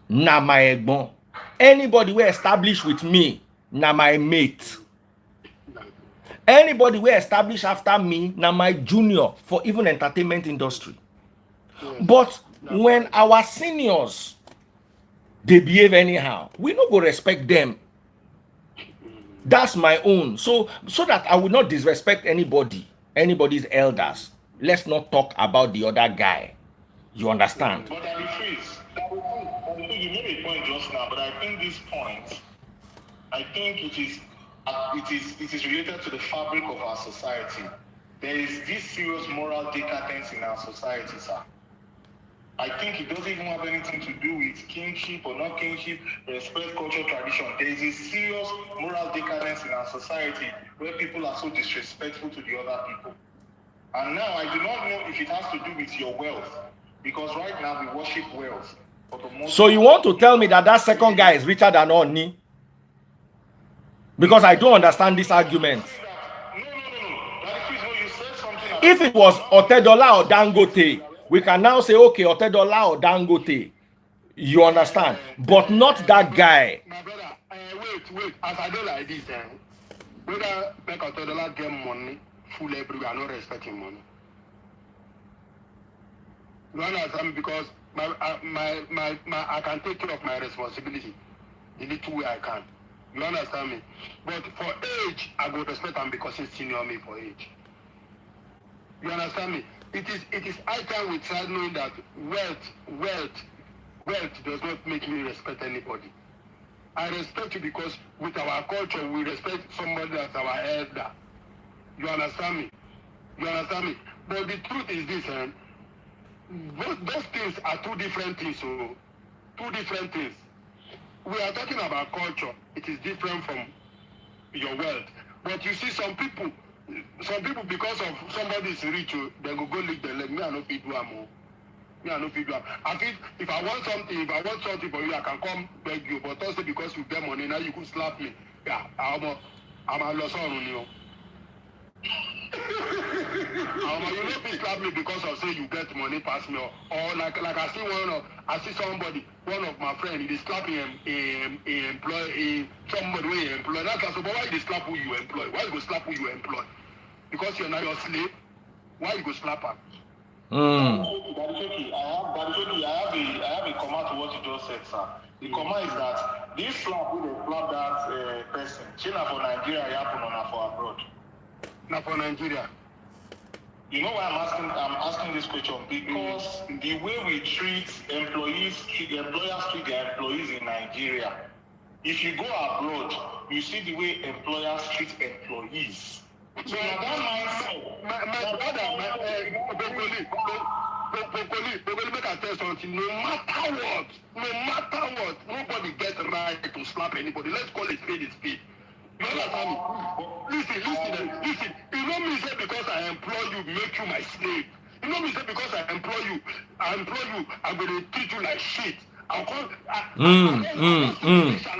Na my egbon. Anybody we establish with me, na my mate. Anybody we establish after me, na my junior for even entertainment industry. But when our seniors, they behave anyhow, we no go respect them. That's my own. So that I will not disrespect anybody's elders. Let's not talk about the other guy. You understand? But that you made a point just now, but I think this point, it is related to the fabric of our society. There is this serious moral decadence in our society, sir. I think it doesn't even have anything to do with kingship or not kingship, respect, culture, tradition. There is a serious moral decadence in our society where people are so disrespectful to the other people. And now I do not know if it has to do with your wealth, because right now we worship wealth. So you want to tell me that second guy is richer than Ooni? Because I don't understand this argument. No. You said something. If it was Otedola or Dangote, we can now say, okay, Otedola or Dangote. You understand? But not that guy. My brother, wait. As I do like this, whether make Otedola get money, full everywhere, I don't respect him money. You understand? Because I can take care of my responsibility the little way I can. You understand me? But for age, I go respect him because he's senior me for age. You understand me? It is high time we start knowing that wealth does not make me respect anybody. I respect you because with our culture, we respect somebody that's our elder. You understand me? But the truth is this, those things are two different things. So, two different things. We are talking about culture. It is different from your wealth. But you see, some people because of somebody is rich, they go lick the leg. Me, I no fit do am. I think if I want something for you, I can come beg you. But also because you get money, now you could slap me. Yeah, I'm a loss on you. You know, people slap me because of say you get money pass me, or like I see somebody, one of my friends, he slapping somebody who he employ. That's also, but why you slap who you employ? Why you go slap who you employ? Because you're not your slave. Why you go slap her? I have a comment to what you just said, sir. The comment is that this slap will slap that person. China for Nigeria happen or not for abroad? Not for Nigeria. You know why I'm asking this question? Because the way we treat employers treat their employees in Nigeria. If you go abroad, you see the way employers treat employees. So my brother, make I tell something. No matter what, nobody gets the right to slap anybody. Let's call it spade. You understand me? Listen. You know me say because I employ you, make you my slave. You know me say because I employ you, I'm going to treat you like shit. I'll call. I don't musician.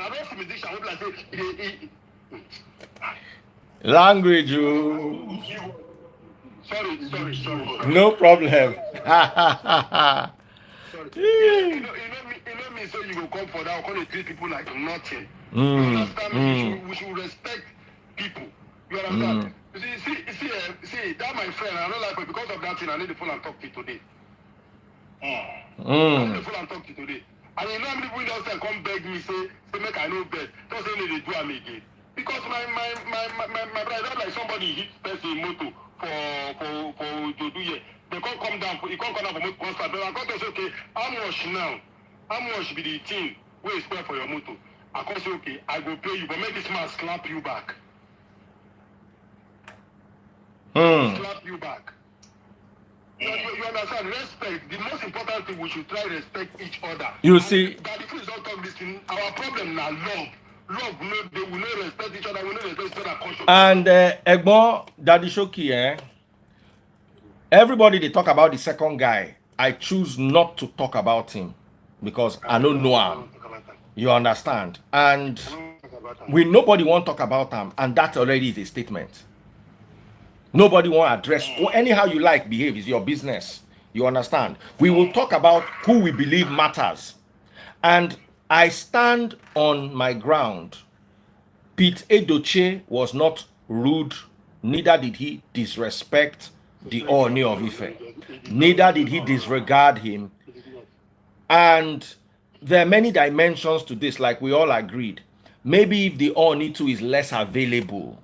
What I say? Language, you. Sorry. No problem. Sorry. You know me, so you will come for that, I'm going to treat people like nothing. You understand me? We should respect people. You understand? See, that my friend, I don't like it because of that thing, I need to pull and talk to you today. I need to pull and talk to you today. And you know how many people just come beg me, say make I know best. Don't say they do am again. Because my brother, like somebody hit person motor for to do here. They can't come down, he can't come down for motor constant. But I can't say, okay, how much now? How much be the thing where you spend for your motor? I can't say, okay, I go pay you, but make this man slap you back. Slap you back. You understand? Respect. The most important thing, we should try to respect each other. You see, that the kids don't talk this thing. Our problem now love. Love, they will not respect each other. We not respect each other culture. And Egbo, Daddy Shoki, everybody they talk about the second guy. I choose not to talk about him because I don't know him. You understand? And nobody want to talk about him, and that already is a statement. Nobody want to address, or anyhow you like behave, is your business. You understand? We will talk about who we believe matters. And I stand on my ground. Pete Edochie was not rude, neither did he disrespect the Ooni of Ife. Neither did he disregard him. And there are many dimensions to this, like we all agreed. Maybe if the Ooni too is less available,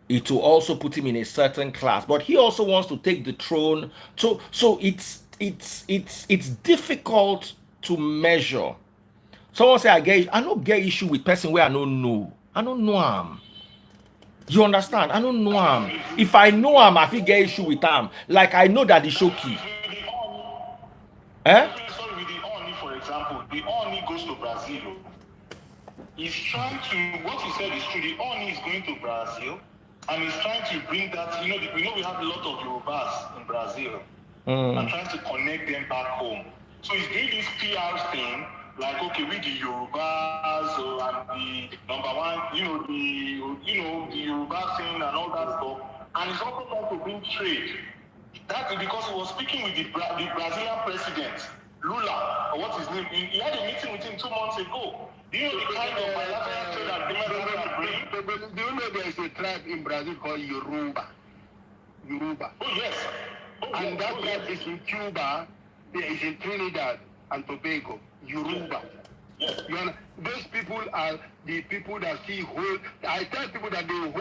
it will also put him in a certain class, but he also wants to take the throne. So it's difficult to measure. Someone say I don't get issue with person where I don't know. I don't know him. You understand? I don't know him. If I know him, I feel get issue with him. Like I know that the Shoki. Sorry, with the Ooni, for example, the Ooni goes to Brazil. He's trying to, what you said is true. The Ooni is going to Brazil. And he's trying to bring that, we know we have a lot of Yorubas in Brazil. And trying to connect them back home. So he's doing this PR thing, like, okay, we the Yorubas and the number one, the Yoruba thing and all that stuff. And he's also trying to bring trade. That's because he was speaking with the Brazilian president, Lula, or what's his name? He had a meeting with him 2 months ago. Do you know the kind of bilateral trade agreement that we are bringing? Do you know there is a tribe in Brazil called Yoruba? Yoruba. Oh, yes. And that tribe is in Cuba, there is in Trinidad and Tobago, Yoruba. Yes. Those people are the people that still hold. I tell people that they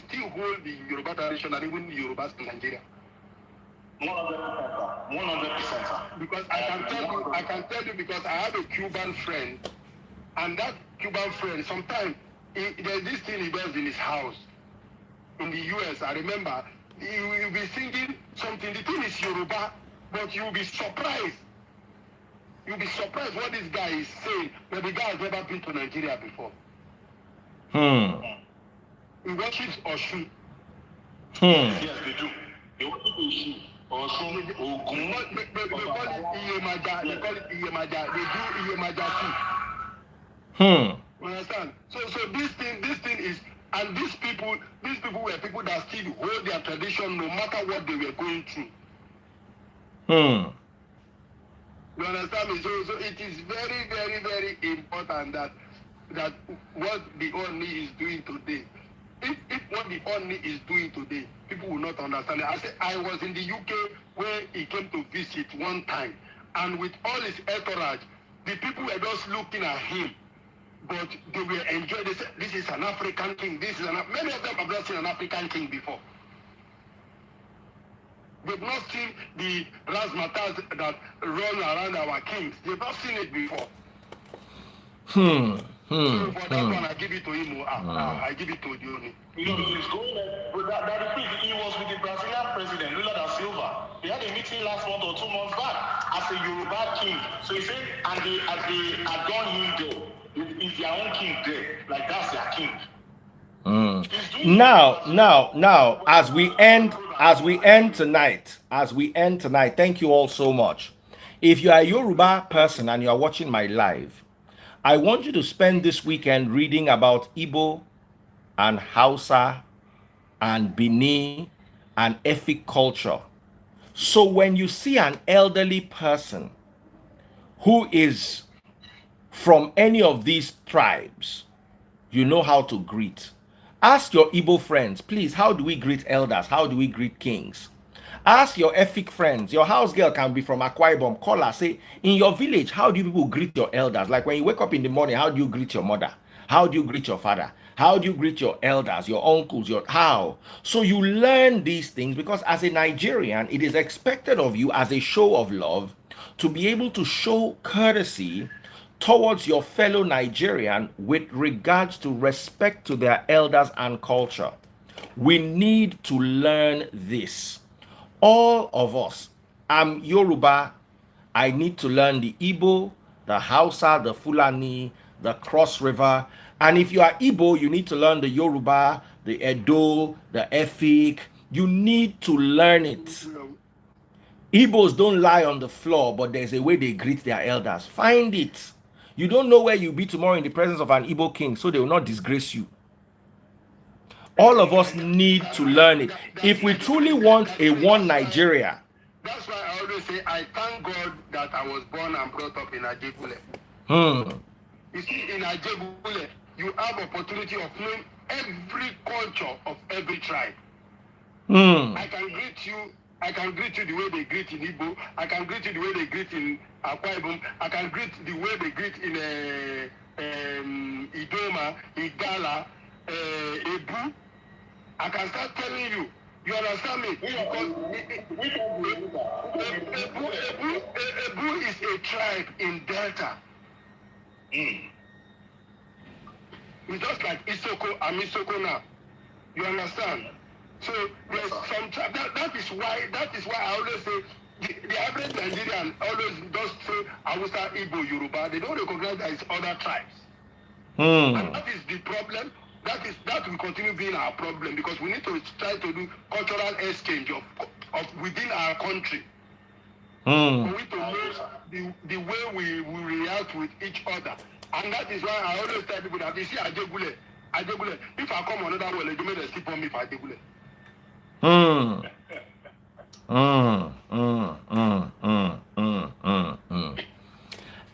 still hold the Yoruba tradition and even the Yorubas in Nigeria. 100%. Because I can tell you because I have a Cuban friend, and that Cuban friend sometimes there's this thing he does in his house in the US. I remember he will be singing something. The thing is Yoruba, but you'll be surprised. You'll be surprised what this guy is saying, but the guy has never been to Nigeria before. He worships Oshun. Yes, they do. They worship Oshun. Oshun, Ogun. They call it Iyemaja. They call it Iyemaja. They do Iyemaja too. You understand? So this thing is, and these people were people that still hold their tradition no matter what they were going through. You understand me? So it is very, very, very important that what the Ooni is doing today. If what the Ooni is doing today, people will not understand it. I was in the UK where he came to visit one time, and with all his entourage, the people were just looking at him, but they were enjoying. They said, "This is an African king. Many of them have not seen an African king before. They've not seen the razzmatazz that run around our kings. They've not seen it before." So for that one, I give it to him. I give it to Ooni. He's going there. He was with the Brazilian president, Lula da Silva. They had a meeting last month or 2 months back as a Yoruba king. So he said, and they adorn him there. It's their own king there. Like that's their king. Now, as we end tonight, thank you all so much. If you are a Yoruba person and you are watching my live, I want you to spend this weekend reading about Igbo and Hausa and Bini and Efik culture. So when you see an elderly person who is from any of these tribes, you know how to greet. Ask your Igbo friends, please, how do we greet elders? How do we greet kings? Ask your Efik friends. Your house girl can be from Akwa Ibom. Call her, say, in your village, how do you people greet your elders? Like when you wake up in the morning, how do you greet your mother? How do you greet your father? How do you greet your elders, your uncles, your how? So you learn these things because as a Nigerian, it is expected of you as a show of love to be able to show courtesy towards your fellow Nigerian with regards to respect to their elders and culture. We need to learn this. All of us. I'm Yoruba. I need to learn the Igbo, the Hausa, the Fulani, the Cross River. And if you are Igbo, you need to learn the Yoruba, the Edo, the Efik. You need to learn it. Igbos don't lie on the floor, but there's a way they greet their elders. Find it. You don't know where you'll be tomorrow in the presence of an Igbo king, so they will not disgrace you. All of us need to learn it. If we truly want a one Nigeria. That's why I always say I thank God that I was born and brought up in Ajegule. You see, in Ajegule, you have opportunity of knowing every culture of every tribe. I can greet you the way they greet in Igbo. I can greet you the way they greet in Akwa Ibom. I can greet the way they greet in Idoma, Igala, Ebu. I can start telling you. You understand me? Because Ebu is a tribe in Delta. It's just like Isoko and Isoko now. You understand? So there's some tribe. That is why I always say the average Nigerian always does say Hausa, Igbo, Yoruba. They don't recognize that it's other tribes. And that is the problem. That will continue being our problem because we need to try to do cultural exchange of within our country. For we to know the way we react with each other. And that is why I always tell people that they see Ajegule. If I come another way, they may they sleep on me for Ajegule.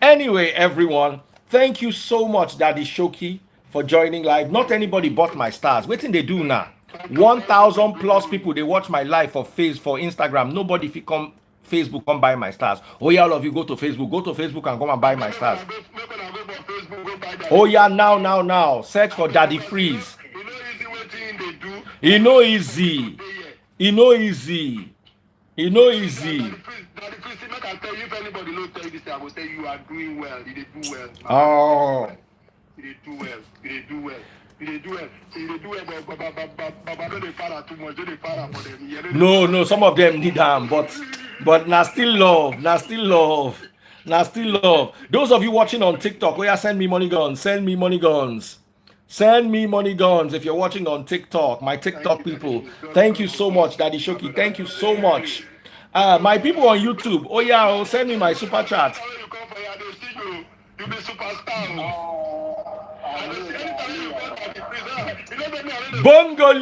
Anyway, everyone, thank you so much, Daddy Shoki, for joining live. Not anybody bought my stars. What thing they do now? 1,000 plus people they watch my live for Instagram. Nobody if you come Facebook come buy my stars. Oh yeah, all of you go to Facebook and come and buy my stars. Oh yeah, now search for Daddy Freeze. It no easy. It no easy. It no easy. I tell you, if anybody don't tell you this, I will say you are doing well. You did do well. Oh. You did do well. You did do well. You did do well. You did do well. But don't they para too much? Don't they para for them? No. Some of them need them, but now still love. Those of you watching on TikTok, oh yeah, send me money guns. Send me money guns if you're watching on TikTok. My TikTok people, thank you so much, Daddy Shoki. Thank you so much. My people on YouTube, oh yeah, send me my super chat. You be superstar. Bongo